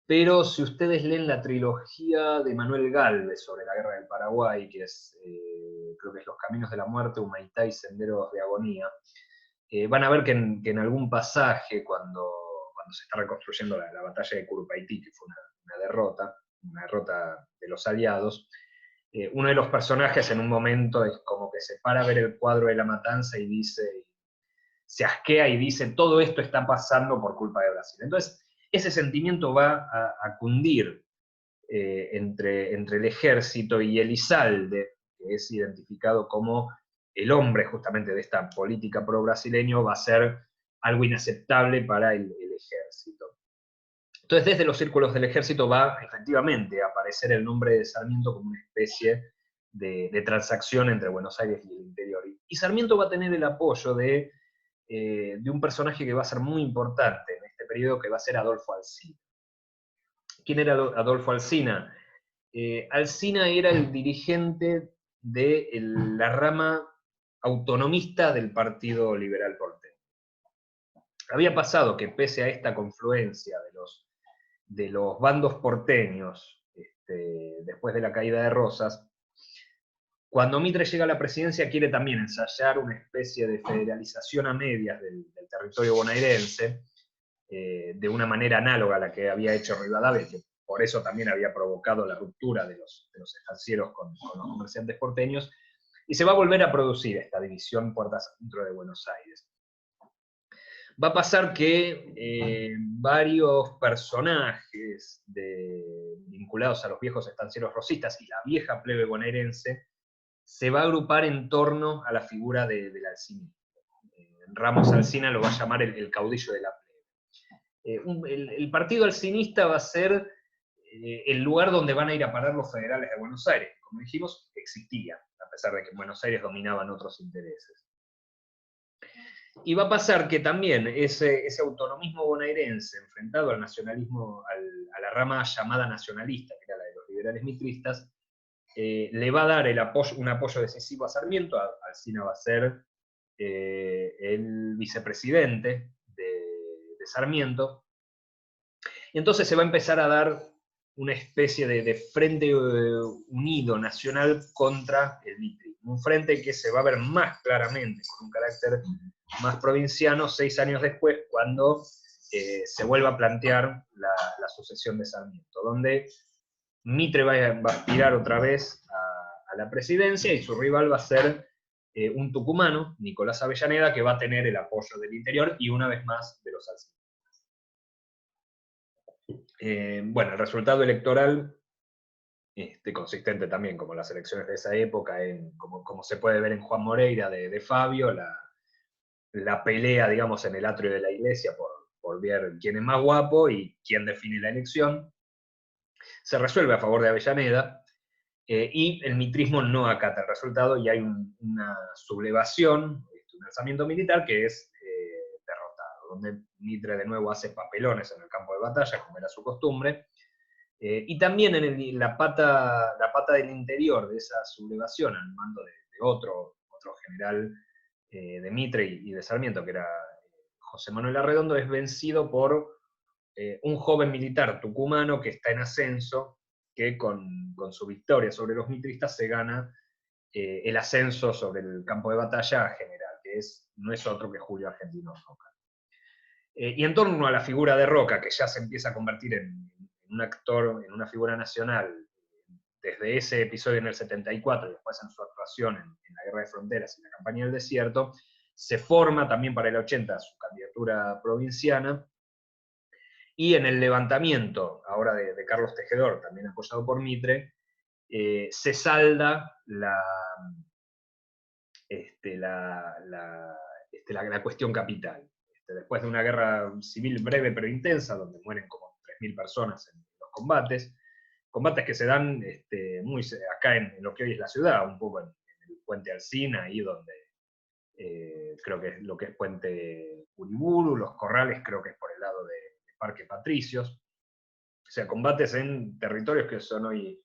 Pero si ustedes leen la trilogía de Manuel Gálvez sobre la Guerra del Paraguay, que es, creo que es Los Caminos de la Muerte, Humaitá y Senderos de Agonía, van a ver que en algún pasaje, cuando se está reconstruyendo la batalla de Curupaytí, que fue una derrota de los aliados, uno de los personajes en un momento es como que se para a ver el cuadro de la matanza y dice, se asquea y dice, todo esto está pasando por culpa de Brasil. Entonces, ese sentimiento va a cundir entre el ejército y Elizalde, que es identificado como el hombre justamente de esta política pro-brasileño, va a ser algo inaceptable para el ejército. Entonces, desde los círculos del ejército va efectivamente a aparecer el nombre de Sarmiento como una especie de transacción entre Buenos Aires y el interior. Y Sarmiento va a tener el apoyo de de un personaje que va a ser muy importante en este periodo, que va a ser Adolfo Alsina. ¿Quién era Adolfo Alsina? Alsina era el dirigente de la rama autonomista del Partido Liberal Porteño. Había pasado que pese a esta confluencia de los bandos porteños, después de la caída de Rosas, cuando Mitre llega a la presidencia quiere también ensayar una especie de federalización a medias del territorio bonaerense, de una manera análoga a la que había hecho Rivadavia, que por eso también había provocado la ruptura de los estancieros con los comerciantes porteños, y se va a volver a producir esta división puertas adentro de Buenos Aires. Va a pasar que varios personajes vinculados a los viejos estancieros rosistas y la vieja plebe bonaerense se va a agrupar en torno a la figura del alcinismo. Ramos Alsina lo va a llamar el caudillo de la plebe. El partido alcinista va a ser el lugar donde van a ir a parar los federales de Buenos Aires. Como dijimos, existía, a pesar de que en Buenos Aires dominaban otros intereses. Y va a pasar que también ese autonomismo bonaerense, enfrentado al nacionalismo, a la rama llamada nacionalista, que era la de los liberales mitristas, le va a dar un apoyo decisivo a Sarmiento. Alsina va a ser el vicepresidente de Sarmiento. Y entonces se va a empezar a dar una especie de frente unido nacional contra el mitrismo. Un frente que se va a ver más claramente, con un carácter más provinciano, 6 años después, cuando se vuelva a plantear la sucesión de Sarmiento, donde Mitre va a aspirar otra vez a la presidencia y su rival va a ser un tucumano, Nicolás Avellaneda, que va a tener el apoyo del interior y una vez más de los alcinistas. Bueno, el resultado electoral, consistente también, como las elecciones de esa época, como se puede ver en Juan Moreira de Fabio, la pelea, digamos, en el atrio de la iglesia por ver quién es más guapo y quién define la elección, se resuelve a favor de Avellaneda, y el mitrismo no acata el resultado y hay una sublevación, un alzamiento militar que es derrotado, donde Mitre de nuevo hace papelones en el campo de batalla, como era su costumbre, y también en la pata del interior de esa sublevación, al mando de otro general de Mitre y de Sarmiento, que era José Manuel Arredondo, es vencido por un joven militar tucumano que está en ascenso, que con su victoria sobre los mitristas se gana el ascenso sobre el campo de batalla a general, que no es otro que Julio Argentino Roca. Y en torno a la figura de Roca, que ya se empieza a convertir en un actor, en una figura nacional, desde ese episodio en el 74 y después en su actuación en la Guerra de Fronteras y la Campaña del Desierto, se forma también para el 80 su candidatura provinciana, y en el levantamiento, ahora de Carlos Tejedor, también apoyado por Mitre, se salda la cuestión capital. Después de una guerra civil breve pero intensa, donde mueren como 3.000 personas en los combates que se dan muy acá en lo que hoy es la ciudad, un poco en el puente Alsina, ahí donde creo que es lo que es puente Uriburu, Los Corrales creo que es por el lado de Parque Patricios, o sea, combates en territorios que son hoy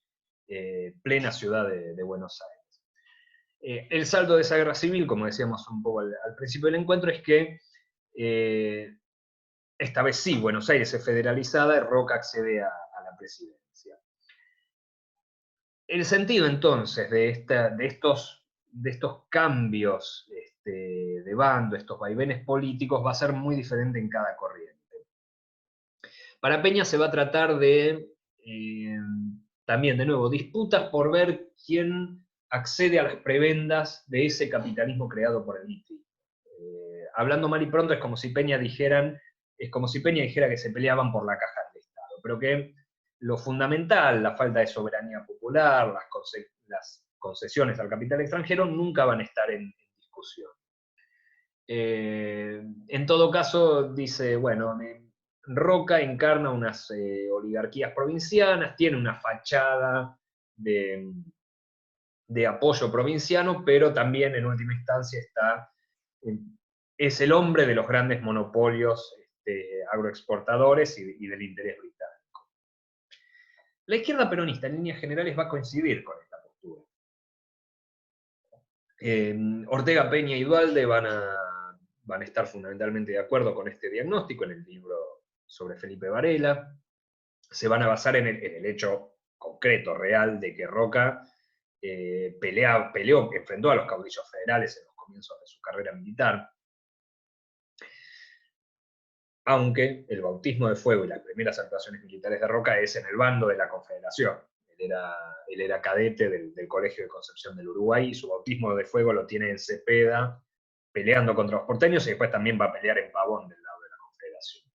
plena ciudad de Buenos Aires. El saldo de esa guerra civil, como decíamos un poco al principio del encuentro, es que esta vez sí, Buenos Aires es federalizada y Roca accede a la presidencia. El sentido entonces de estos cambios de bando, estos vaivenes políticos, va a ser muy diferente en cada corriente. Para Peña se va a tratar de, también de nuevo, disputas por ver quién accede a las prebendas de ese capitalismo creado por el mitrismo. Hablando mal y pronto, es como si Peña dijera que se peleaban por la caja del Estado, pero que lo fundamental, la falta de soberanía popular, las concesiones al capital extranjero, nunca van a estar en discusión. En todo caso, dice, bueno, Roca encarna unas oligarquías provincianas, tiene una fachada de apoyo provinciano, pero también en última instancia está es el hombre de los grandes monopolios agroexportadores y del interés británico. La izquierda peronista, en líneas generales, va a coincidir con esta postura. Ortega, Peña y Duhalde van a estar fundamentalmente de acuerdo con este diagnóstico en el libro sobre Felipe Varela. Se van a basar en el hecho concreto, real, de que Roca enfrentó a los caudillos federales en los comienzos de su carrera militar. Aunque el bautismo de fuego y las primeras actuaciones militares de Roca es en el bando de la Confederación. Él era cadete del Colegio de Concepción del Uruguay, y su bautismo de fuego lo tiene en Cepeda, peleando contra los porteños, y después también va a pelear en Pavón del lado de la Confederación.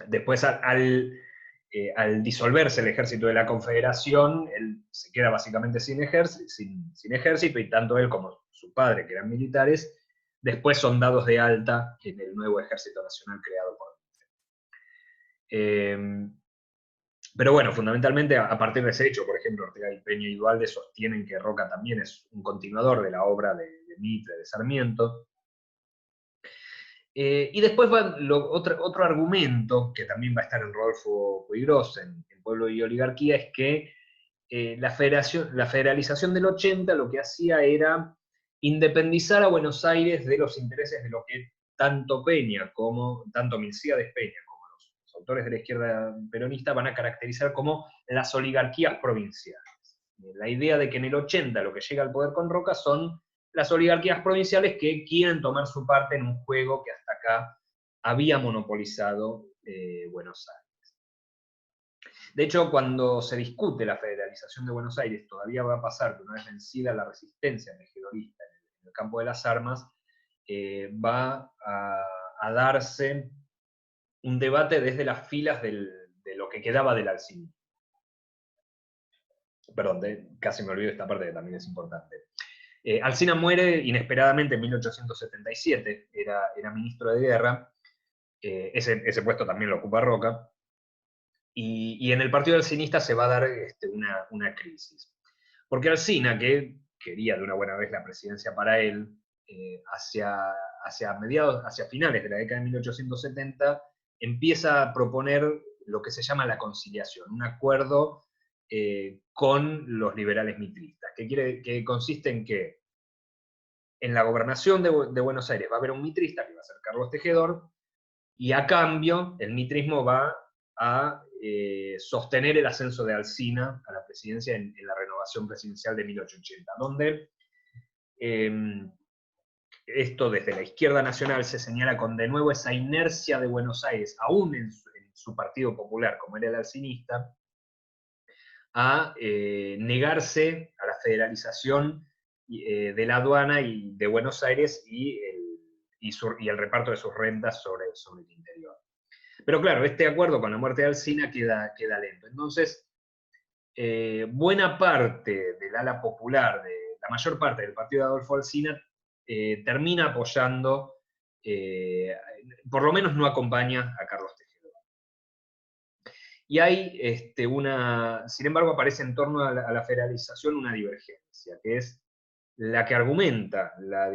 Después, al disolverse el ejército de la Confederación, él se queda básicamente sin ejército, y tanto él como su padre, que eran militares, después son dados de alta en el nuevo Ejército Nacional creado por Mitre. Pero bueno, fundamentalmente a partir de ese hecho, por ejemplo, Ortega y Peña y Duhalde sostienen que Roca también es un continuador de la obra de Mitre, de Sarmiento. Y después va otro argumento, que también va a estar en Rodolfo Puigros, en Pueblo y Oligarquía, es que la federalización del 80 lo que hacía era independizar a Buenos Aires de los intereses de lo que tanto Milcíades Peña como los autores de la izquierda peronista van a caracterizar como las oligarquías provinciales. La idea de que en el 80 lo que llega al poder con Roca son las oligarquías provinciales que quieren tomar su parte en un juego que hasta acá había monopolizado Buenos Aires. De hecho, cuando se discute la federalización de Buenos Aires, todavía va a pasar que una vez vencida la resistencia regidorista en el campo de las armas, va a darse un debate desde las filas de lo que quedaba del alcinismo. Perdón, casi me olvido esta parte que también es importante. Alsina muere inesperadamente en 1877, era ministro de guerra, ese puesto también lo ocupa Roca, y en el partido alcinista se va a dar una crisis. Porque Alsina, que quería de una buena vez la presidencia para él, hacia finales de la década de 1870, empieza a proponer lo que se llama la conciliación, un acuerdo con los liberales mitristas, que consiste en que en la gobernación de Buenos Aires va a haber un mitrista, que va a ser Carlos Tejedor, y a cambio el mitrismo va a sostener el ascenso de Alsina a la presidencia en la renovación presidencial de 1880, donde esto desde la izquierda nacional se señala con de nuevo esa inercia de Buenos Aires, aún en su partido popular, como era el alcinista, a negarse a la federalización de la aduana y de Buenos Aires y el reparto de sus rentas sobre el interior. Pero claro, este acuerdo con la muerte de Alsina queda lento. Entonces, buena parte del ala popular, la mayor parte del partido de Adolfo Alsina, termina apoyando, por lo menos no acompaña a Carlos Tejedor. Y hay sin embargo, aparece en torno a la federalización una divergencia, que es la que argumenta la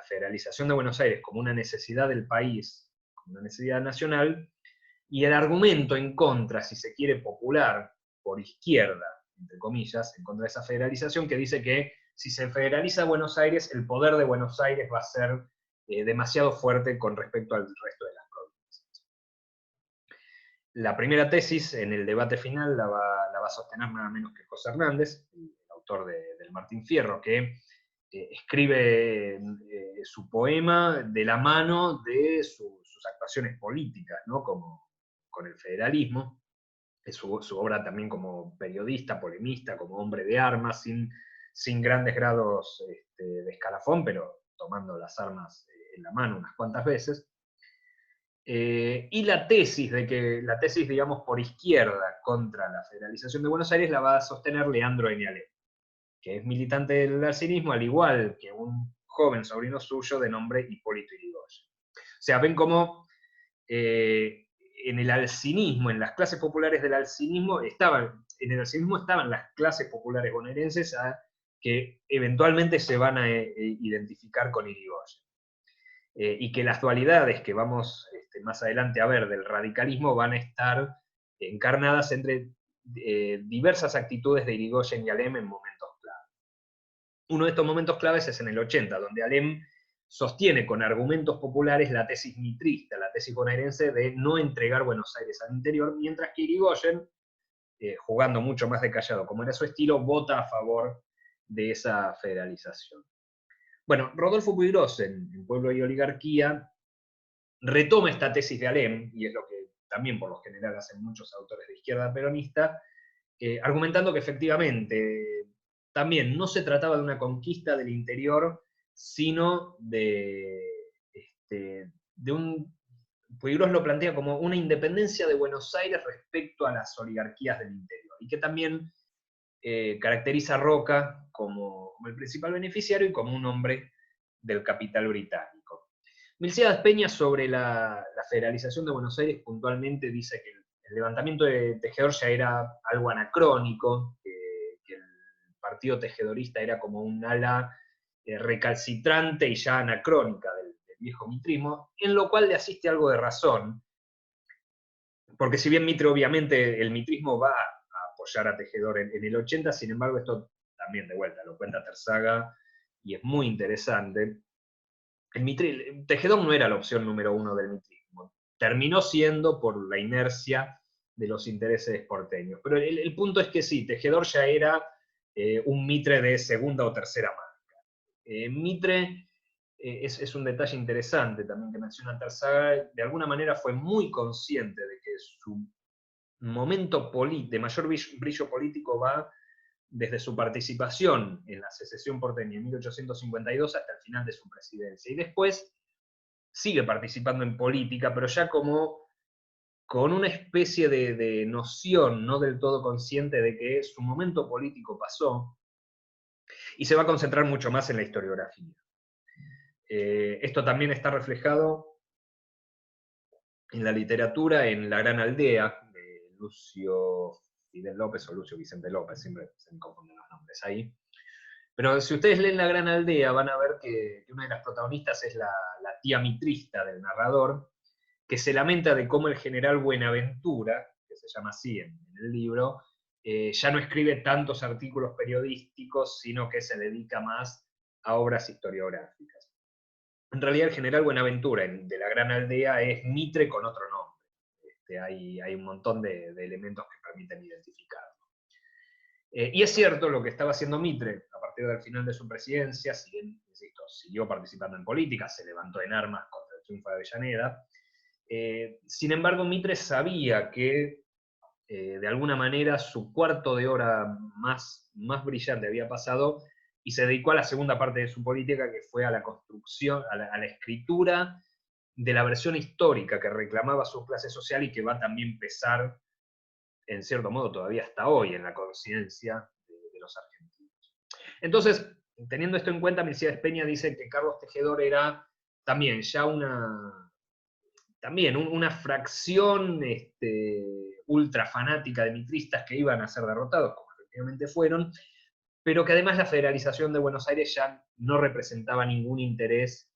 federalización de Buenos Aires como una necesidad del país, como una necesidad nacional, y el argumento en contra, si se quiere, popular, por izquierda, entre comillas, en contra de esa federalización, que dice que si se federaliza Buenos Aires, el poder de Buenos Aires va a ser demasiado fuerte con respecto al resto de las provincias. La primera tesis, en el debate final, la va a sostener nada menos que José Hernández, el autor del Martín Fierro, que escribe su poema de la mano de sus actuaciones políticas, ¿no? Como con el federalismo, su obra también como periodista, polemista, como hombre de armas, sin grandes grados de escalafón, pero tomando las armas en la mano unas cuantas veces. Y la tesis, digamos, por izquierda contra la federalización de Buenos Aires la va a sostener Leandro Eñalé, que es militante del alcinismo, al igual que un joven sobrino suyo de nombre Hipólito Yrigoyen. O sea, ven cómo en el alcinismo, en las clases populares del alcinismo, estaban las clases populares bonaerenses que eventualmente se van a identificar con Yrigoyen. y que las dualidades que vamos más adelante a ver del radicalismo van a estar encarnadas entre diversas actitudes de Irigoyen y Alem en momentos clave. Uno de estos momentos claves es en el 80, donde Alem sostiene con argumentos populares la tesis mitrista, la tesis bonaerense de no entregar Buenos Aires al interior, mientras que Irigoyen, jugando mucho más de callado, como era su estilo, vota a favor de esa federalización. Bueno, Rodolfo Puigros, en Pueblo y Oligarquía, retoma esta tesis de Alem, y es lo que también por lo general hacen muchos autores de izquierda peronista, argumentando que efectivamente también no se trataba de una conquista del interior, sino de un... Puigros lo plantea como una independencia de Buenos Aires respecto a las oligarquías del interior, y que también caracteriza a Roca como el principal beneficiario y como un hombre del capital británico. Milcíades Peña, sobre la federalización de Buenos Aires, puntualmente dice que el levantamiento de Tejedor ya era algo anacrónico, que el partido tejedorista era como un ala recalcitrante y ya anacrónica del viejo mitrismo, en lo cual le asiste algo de razón, porque si bien Mitre, obviamente, el mitrismo va a apoyar a Tejedor en el 80, sin embargo, esto también de vuelta lo cuenta Terzaga y es muy interesante. Tejedor no era la opción número uno del mitrismo, terminó siendo por la inercia de los intereses porteños. Pero el punto es que sí, Tejedor ya era un Mitre de segunda o tercera marca. Mitre es un detalle interesante también que menciona Terzaga, de alguna manera fue muy consciente de que su momento de mayor brillo político va desde su participación en la secesión porteña en 1852 hasta el final de su presidencia. Y después sigue participando en política, pero ya como con una especie de noción no del todo consciente de que su momento político pasó y se va a concentrar mucho más en la historiografía. Esto también está reflejado en la literatura, en La Gran Aldea, de Lucio Fidel López o Lucio Vicente López, siempre se me confunden los nombres ahí. Pero si ustedes leen La Gran Aldea, van a ver que una de las protagonistas es la tía mitrista del narrador, que se lamenta de cómo el general Buenaventura, que se llama así en el libro, ya no escribe tantos artículos periodísticos, sino que se dedica más a obras historiográficas. En realidad el general Buenaventura de La Gran Aldea es Mitre con otro nombre. Hay un montón de elementos que permiten identificarlo. Y es cierto lo que estaba haciendo Mitre a partir del final de su presidencia, si bien, insisto, siguió participando en política, se levantó en armas contra el triunfo de Avellaneda. Sin embargo, Mitre sabía que de alguna manera su cuarto de hora más brillante había pasado y se dedicó a la segunda parte de su política, que fue a la construcción, a la escritura de la versión histórica que reclamaba su clase social y que va también a pesar, en cierto modo, todavía hasta hoy en la conciencia de los argentinos. Entonces, teniendo esto en cuenta, Milcíades Peña dice que Carlos Tejedor era también ya una fracción ultra fanática de mitristas que iban a ser derrotados, como efectivamente fueron, pero que además la federalización de Buenos Aires ya no representaba ningún interés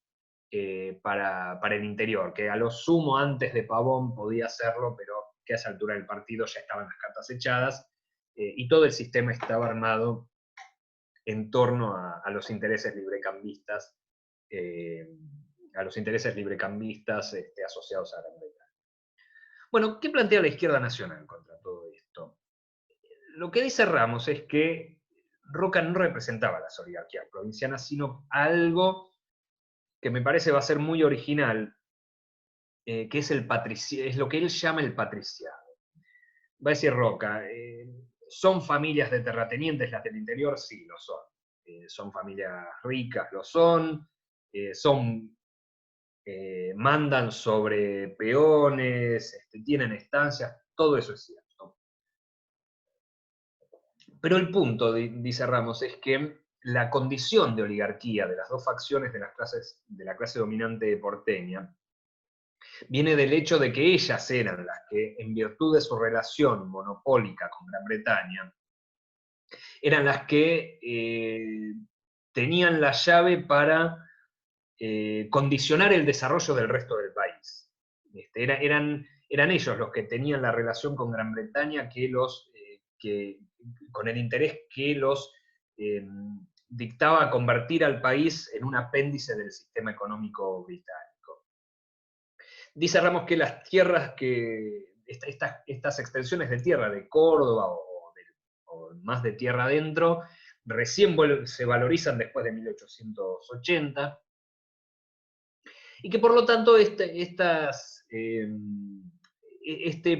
para el interior, que a lo sumo antes de Pavón podía hacerlo, pero que a esa altura del partido ya estaban las cartas echadas, y todo el sistema estaba armado en torno a los intereses librecambistas, asociados a Gran Bretaña. Bueno, ¿qué plantea la izquierda nacional contra todo esto? Lo que dice Ramos es que Roca no representaba las oligarquías provincianas, sino algo que me parece va a ser muy original, que es lo que él llama el patriciado. Va a decir Roca, ¿son familias de terratenientes las del interior? Sí, lo son. Son familias ricas, lo son. Mandan sobre peones, tienen estancias, todo eso es cierto. Pero el punto, dice Ramos, es que la condición de oligarquía de las dos facciones de la clase dominante porteña viene del hecho de que ellas eran las que, en virtud de su relación monopólica con Gran Bretaña, eran las que tenían la llave para condicionar el desarrollo del resto del país. Eran ellos los que tenían la relación con Gran Bretaña con el interés que los dictaba convertir al país en un apéndice del sistema económico británico. Dice Ramos que las tierras estas extensiones de tierra de Córdoba o más de tierra adentro, recién se valorizan después de 1880, y que por lo tanto este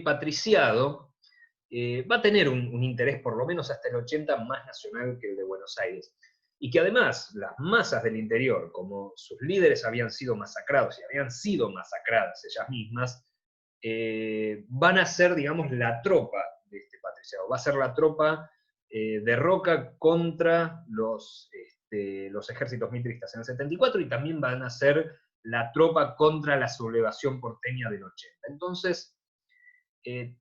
patriciado va a tener un interés por lo menos hasta el 80 más nacional que el de Buenos Aires. Y que además las masas del interior, como sus líderes habían sido masacrados y habían sido masacradas ellas mismas, van a ser, digamos, la tropa de este patriciado. Va a ser la tropa de Roca contra los ejércitos mitristas en el 74, y también van a ser la tropa contra la sublevación porteña del 80. Entonces,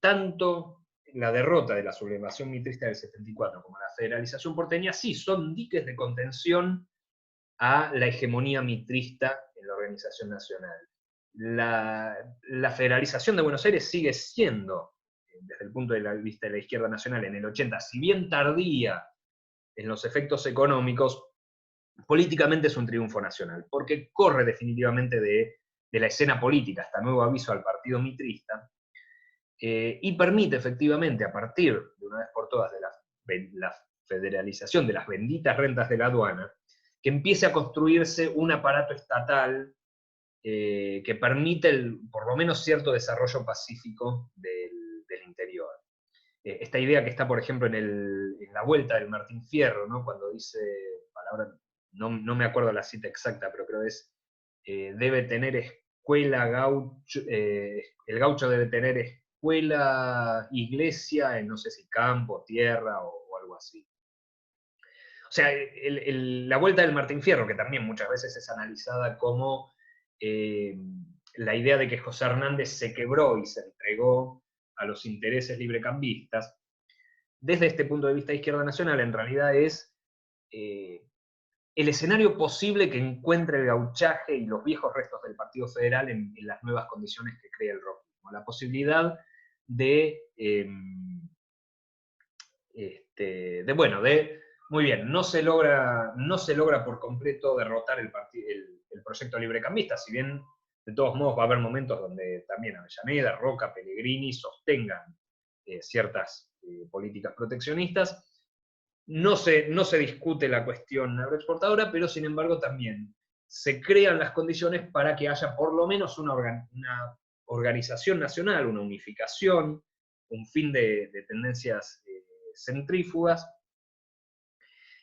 tanto la derrota de la sublevación mitrista del 74 como la federalización porteña sí son diques de contención a la hegemonía mitrista en la organización nacional. La federalización de Buenos Aires sigue siendo, desde el punto de vista de la izquierda nacional en el 80, si bien tardía en los efectos económicos, políticamente es un triunfo nacional, porque corre definitivamente de la escena política hasta nuevo aviso al partido mitrista, y permite efectivamente, a partir de una vez por todas de la federalización de las benditas rentas de la aduana, que empiece a construirse un aparato estatal que permite por lo menos cierto desarrollo pacífico del interior. Esta idea que está, por ejemplo, en la vuelta del Martín Fierro, ¿no? Cuando dice, palabra, no me acuerdo la cita exacta, pero creo que es, debe tener escuela gaucho, el gaucho debe tener escuela, iglesia, en no sé si campo, tierra o algo así. O sea, la vuelta del Martín Fierro, que también muchas veces es analizada como la idea de que José Hernández se quebró y se entregó a los intereses librecambistas, desde este punto de vista de izquierda nacional, en realidad es el escenario posible que encuentre el gauchaje y los viejos restos del Partido Federal en las nuevas condiciones que crea el rockismo. La posibilidad muy bien, no se logra por completo derrotar el proyecto librecambista, si bien de todos modos va a haber momentos donde también Avellaneda, Roca, Pellegrini sostengan ciertas políticas proteccionistas. No se discute la cuestión agroexportadora, pero sin embargo también se crean las condiciones para que haya por lo menos una organización nacional, una unificación, un fin de tendencias centrífugas,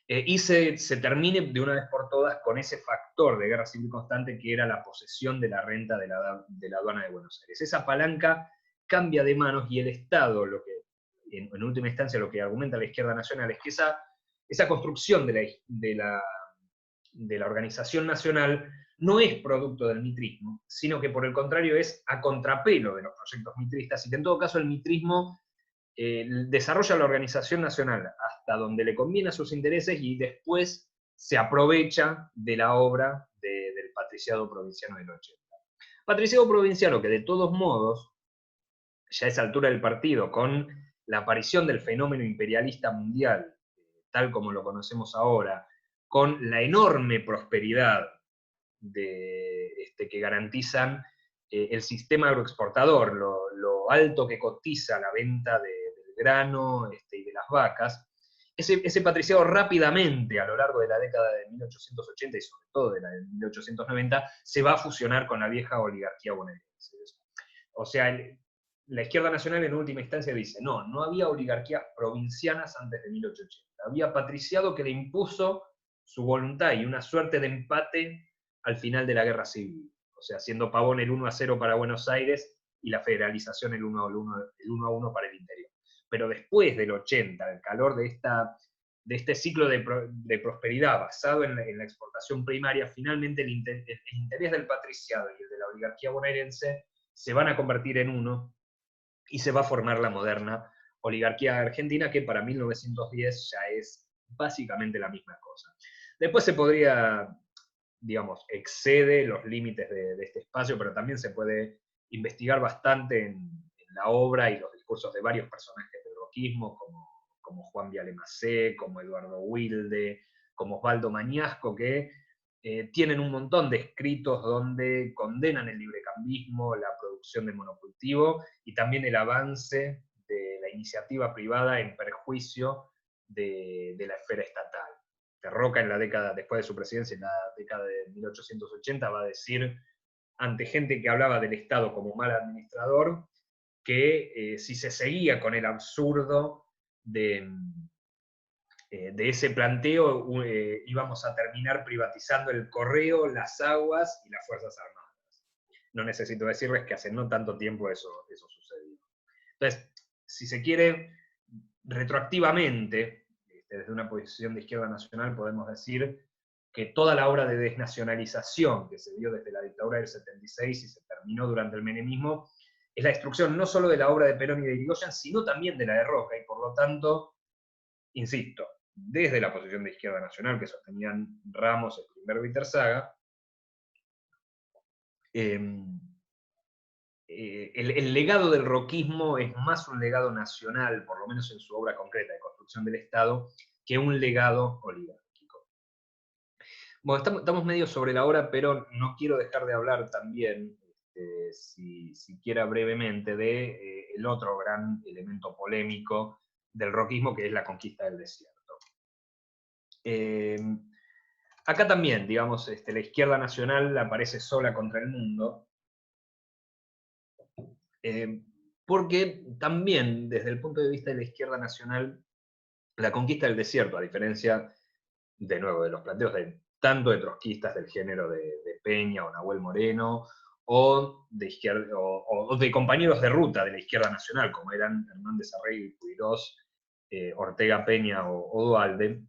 y se termine de una vez por todas con ese factor de guerra civil constante que era la posesión de la renta de la aduana de Buenos Aires. Esa palanca cambia de manos y el Estado, en última instancia lo que argumenta la izquierda nacional, es que esa construcción de la organización nacional no es producto del mitrismo, sino que por el contrario es a contrapelo de los proyectos mitristas, y que en todo caso el mitrismo desarrolla la organización nacional hasta donde le conviene a sus intereses y después se aprovecha de la obra del patriciado provinciano del 80. Patriciado provinciano que de todos modos, ya a esa altura del partido, con la aparición del fenómeno imperialista mundial, tal como lo conocemos ahora, con la enorme prosperidad que garantizan el sistema agroexportador, lo alto que cotiza la venta del grano y de las vacas, ese patriciado rápidamente, a lo largo de la década de 1880 y sobre todo de la de 1890, se va a fusionar con la vieja oligarquía bonaerense. O sea, la izquierda nacional en última instancia dice, no había oligarquías provincianas antes de 1880, había patriciado que le impuso su voluntad y una suerte de empate al final de la guerra civil. O sea, siendo Pavón el 1-0 para Buenos Aires y la federalización el 1-1 para el interior. Pero después del 80, el calor de este ciclo de prosperidad basado en la exportación primaria, finalmente el interés del patriciado y el de la oligarquía bonaerense se van a convertir en uno y se va a formar la moderna oligarquía argentina, que para 1910 ya es básicamente la misma cosa. Después se podría digamos, excede los límites de este espacio, pero también se puede investigar bastante en la obra y los discursos de varios personajes del roquismo, como Juan Viale Macé, como Eduardo Wilde, como Osvaldo Mañasco, que tienen un montón de escritos donde condenan el librecambismo, la producción de monocultivo y también el avance de la iniciativa privada en perjuicio de la esfera estatal. Roca en la década, después de su presidencia, en la década de 1880, va a decir, ante gente que hablaba del Estado como mal administrador, que si se seguía con el absurdo de ese planteo, íbamos a terminar privatizando el correo, las aguas y las Fuerzas Armadas. No necesito decirles que hace no tanto tiempo eso sucedió. Entonces, si se quiere, retroactivamente, desde una posición de izquierda nacional, podemos decir que toda la obra de desnacionalización que se dio desde la dictadura del 76 y se terminó durante el menemismo, es la destrucción no solo de la obra de Perón y de Irigoyen, sino también de la de Roca, y por lo tanto, insisto, desde la posición de izquierda nacional que sostenían Ramos, Strindberg y Terzaga, el legado del roquismo es más un legado nacional, por lo menos en su obra concreta de construcción del Estado, que un legado oligárquico. Bueno, estamos medio sobre la hora, pero no quiero dejar de hablar también, siquiera brevemente, de el otro gran elemento polémico del roquismo, que es la conquista del desierto. Acá también, digamos, la izquierda nacional aparece sola contra el mundo, porque también, desde el punto de vista de la izquierda nacional, la conquista del desierto, a diferencia, de nuevo, de los planteos tanto de trotskistas del género de Peña o Nahuel Moreno, o de compañeros de ruta de la izquierda nacional, como eran Hernández Arregui, Puigdós, Ortega Peña o Duhalde,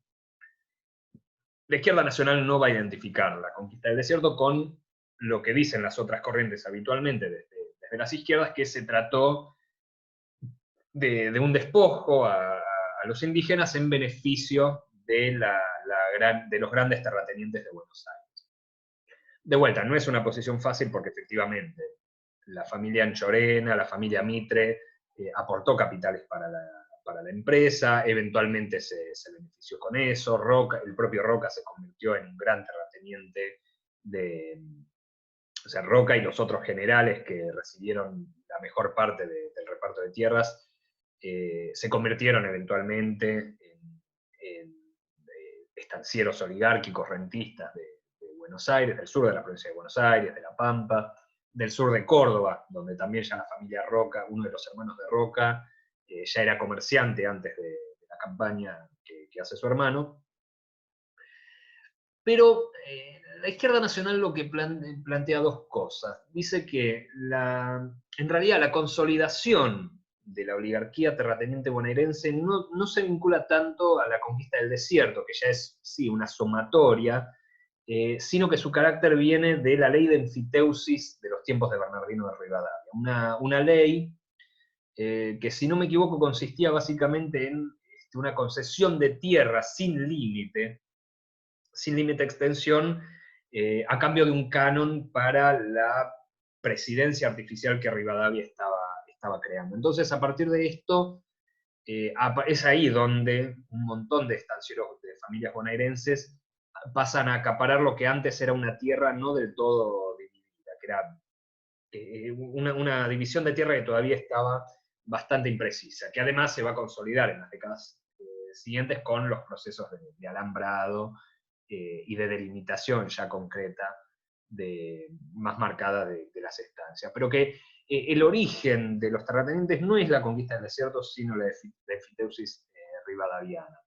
la izquierda nacional no va a identificar la conquista del desierto con lo que dicen las otras corrientes habitualmente desde las izquierdas, que se trató de un despojo a los indígenas en beneficio de los grandes terratenientes de Buenos Aires. De vuelta, no es una posición fácil porque efectivamente la familia Anchorena, la familia Mitre, aportó capitales para la empresa, eventualmente se benefició con eso, el propio Roca se convirtió en un gran terrateniente o sea, Roca y los otros generales que recibieron la mejor parte del reparto de tierras, se convirtieron eventualmente en estancieros oligárquicos, rentistas de Buenos Aires, del sur de la provincia de Buenos Aires, de La Pampa, del sur de Córdoba, donde también ya la familia Roca, uno de los hermanos de Roca, ya era comerciante antes de la campaña que hace su hermano. Pero la izquierda nacional lo que plantea dos cosas. Dice que en realidad la consolidación de la oligarquía terrateniente bonaerense no se vincula tanto a la conquista del desierto, que ya es, sí, una sumatoria, sino que su carácter viene de la ley de enfiteusis de los tiempos de Bernardino de Rivadavia. Una ley que, si no me equivoco, consistía básicamente en una concesión de tierra sin límite de extensión, a cambio de un canon para la presidencia artificial que Rivadavia estaba creando. Entonces, a partir de esto, es ahí donde un montón de estancieros de familias bonaerenses pasan a acaparar lo que antes era una tierra no del todo dividida, que era una división de tierra que todavía estaba bastante imprecisa, que además se va a consolidar en las décadas siguientes con los procesos de alambrado y de delimitación ya concreta, más marcada de las estancias. Pero que el origen de los terratenientes no es la conquista del desierto, sino la enfiteusis rivadaviana.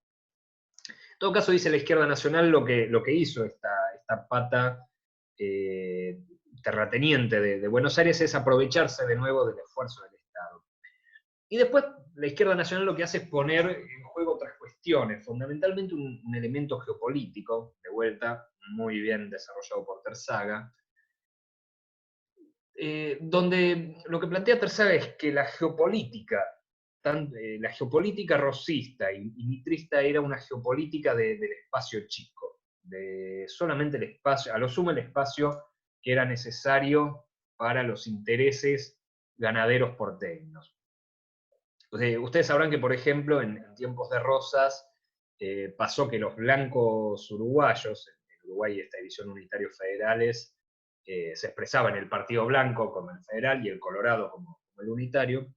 En todo caso, dice la izquierda nacional, lo que hizo esta pata terrateniente de Buenos Aires es aprovecharse de nuevo del esfuerzo del Estado. Y después la izquierda nacional lo que hace es poner en juego otras cuestiones, fundamentalmente un elemento geopolítico, de vuelta, muy bien desarrollado por Terzaga, donde lo que plantea Terzaga es que la geopolítica rosista y mitrista era una geopolítica del espacio chico, de solamente el espacio, a lo sumo el espacio que era necesario para los intereses ganaderos porteños. Ustedes sabrán que, por ejemplo, en tiempos de Rosas, pasó que los blancos uruguayos, en Uruguay esta división unitario federales, se expresaba en el partido blanco como el federal y el colorado como el unitario.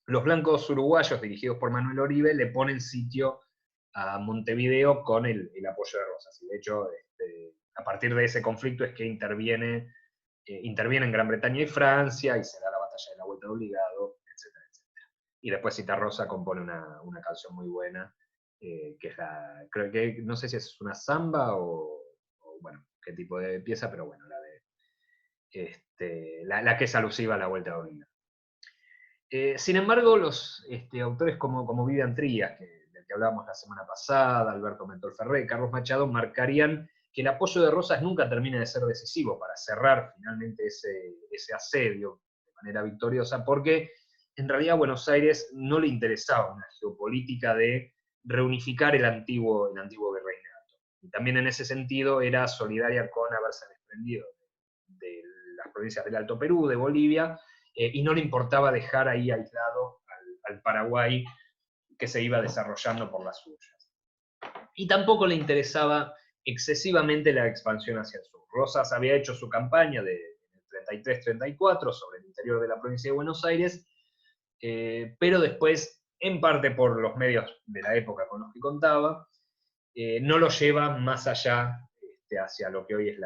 Los blancos uruguayos, dirigidos por Manuel Oribe, le ponen sitio a Montevideo con el apoyo de Rosas. Y de hecho, a partir de ese conflicto es que intervienen Gran Bretaña y Francia, y se da la batalla de la Vuelta de Obligado, etcétera, etcétera. Y después Citarrosa compone una canción muy buena, que es creo que, no sé si es una samba o bueno, qué tipo de pieza, pero bueno, la que es alusiva a la Vuelta de Obligado. Sin embargo, los autores como Vivian Trías, del que hablábamos la semana pasada, Alberto Mentol Ferré, Carlos Machado, marcarían que el apoyo de Rosas nunca termina de ser decisivo para cerrar finalmente ese asedio de manera victoriosa, porque en realidad a Buenos Aires no le interesaba una geopolítica de reunificar el antiguo virreinato. Y también en ese sentido era solidaria con haberse desprendido de las provincias del Alto Perú, de Bolivia, y no le importaba dejar ahí aislado al Paraguay, que se iba desarrollando por las suyas. Y tampoco le interesaba excesivamente la expansión hacia el sur. Rosas había hecho su campaña de 33-34 sobre el interior de la provincia de Buenos Aires, pero después, en parte por los medios de la época con los que contaba, no lo lleva más allá hacia lo que hoy es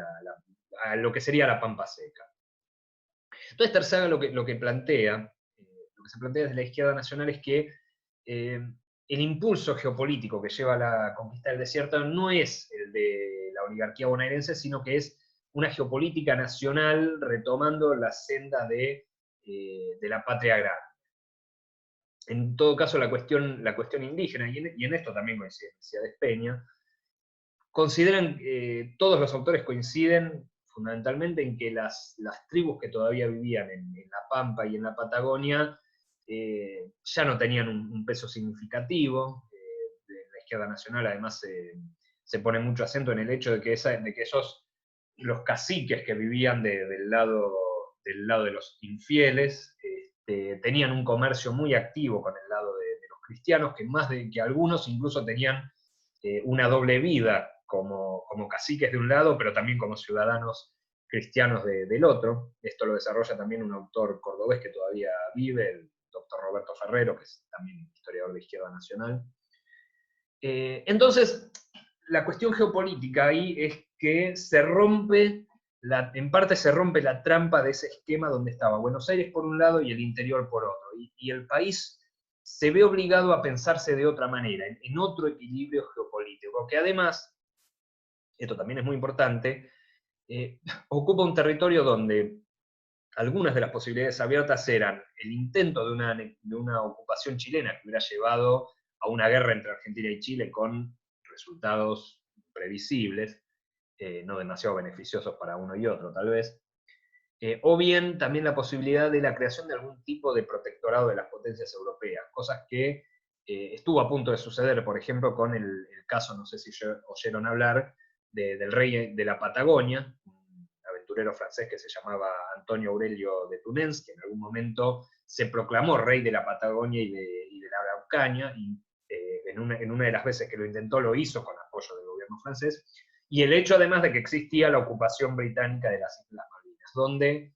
lo que sería la Pampa Seca. Entonces Terzaga lo que plantea, lo que se plantea desde la izquierda nacional es que el impulso geopolítico que lleva a la conquista del desierto no es el de la oligarquía bonaerense, sino que es una geopolítica nacional retomando la senda de la patria grande. En todo caso, la cuestión indígena, y en esto también coincide Ciudades Peña, consideran, todos los autores coinciden fundamentalmente en que las tribus que todavía vivían en la Pampa y en la Patagonia ya no tenían un peso significativo. La izquierda nacional además se pone mucho acento en el hecho de que los caciques que vivían del lado de los infieles, tenían un comercio muy activo con el lado de los cristianos, que más de que algunos incluso tenían una doble vida como caciques de un lado, pero también como ciudadanos cristianos del otro. Esto lo desarrolla también un autor cordobés que todavía vive, el doctor Roberto Ferrero, que es también historiador de Izquierda Nacional. Entonces, la cuestión geopolítica ahí es que en parte se rompe la trampa de ese esquema donde estaba Buenos Aires por un lado y el interior por otro. Y el país se ve obligado a pensarse de otra manera, en otro equilibrio geopolítico, que además, esto también es muy importante, ocupa un territorio donde algunas de las posibilidades abiertas eran el intento de una ocupación chilena que hubiera llevado a una guerra entre Argentina y Chile con resultados previsibles, no demasiado beneficiosos para uno y otro tal vez, o bien también la posibilidad de la creación de algún tipo de protectorado de las potencias europeas, cosas que estuvo a punto de suceder, por ejemplo, con el caso, no sé si oyeron hablar, del rey de la Patagonia, un aventurero francés que se llamaba Antonio Aurelio de Tunens, que en algún momento se proclamó rey de la Patagonia y de la Araucaña, y en una de las veces que lo intentó lo hizo con apoyo del gobierno francés, y el hecho además de que existía la ocupación británica de las Islas Malvinas, donde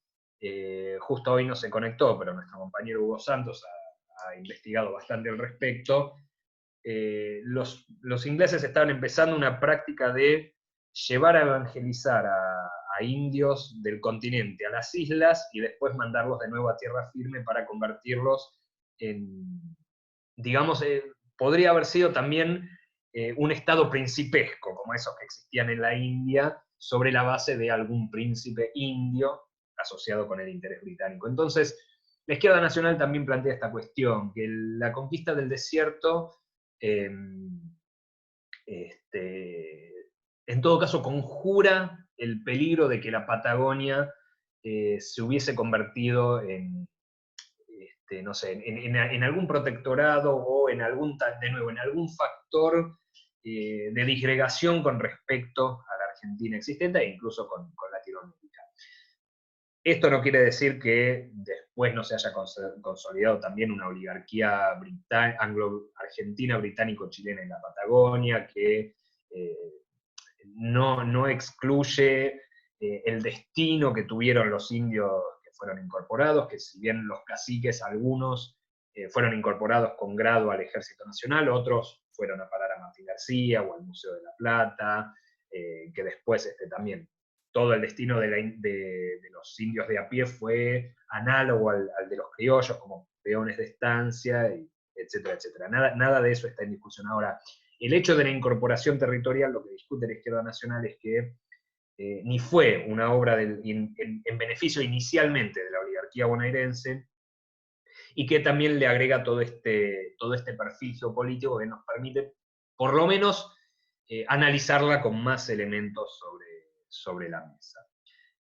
justo hoy no se conectó, pero nuestro compañero Hugo Santos ha investigado bastante al respecto. Los ingleses estaban empezando una práctica de llevar a evangelizar a indios del continente a las islas y después mandarlos de nuevo a tierra firme para convertirlos en, digamos, podría haber sido también un estado principesco, como esos que existían en la India, sobre la base de algún príncipe indio asociado con el interés británico. Entonces, la izquierda nacional también plantea esta cuestión, que la conquista del desierto, en todo caso, conjura el peligro de que la Patagonia se hubiese convertido en, no sé, en algún protectorado o en algún factor de disgregación con respecto a la Argentina existente e incluso con Latinoamérica. Esto no quiere decir que después no se haya consolidado también una oligarquía anglo-argentina, británico-chilena en la Patagonia, que no excluye el destino que tuvieron los indios que fueron incorporados, que si bien los caciques, algunos, fueron incorporados con grado al Ejército Nacional, otros fueron a parar a Martín García o al Museo de la Plata, que después también todo el destino de los indios de a pie fue análogo al de los criollos, como peones de estancia, etcétera, etcétera. Nada de eso está en discusión ahora. El hecho de la incorporación territorial, lo que discute la izquierda nacional es que ni fue una obra en beneficio inicialmente de la oligarquía bonaerense, y que también le agrega todo este perfil geopolítico que nos permite, por lo menos, analizarla con más elementos sobre la mesa.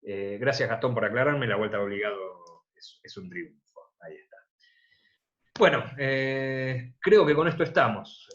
Gracias, Gastón, por aclararme. La vuelta de obligado es un triunfo. Ahí está. Bueno, creo que con esto estamos.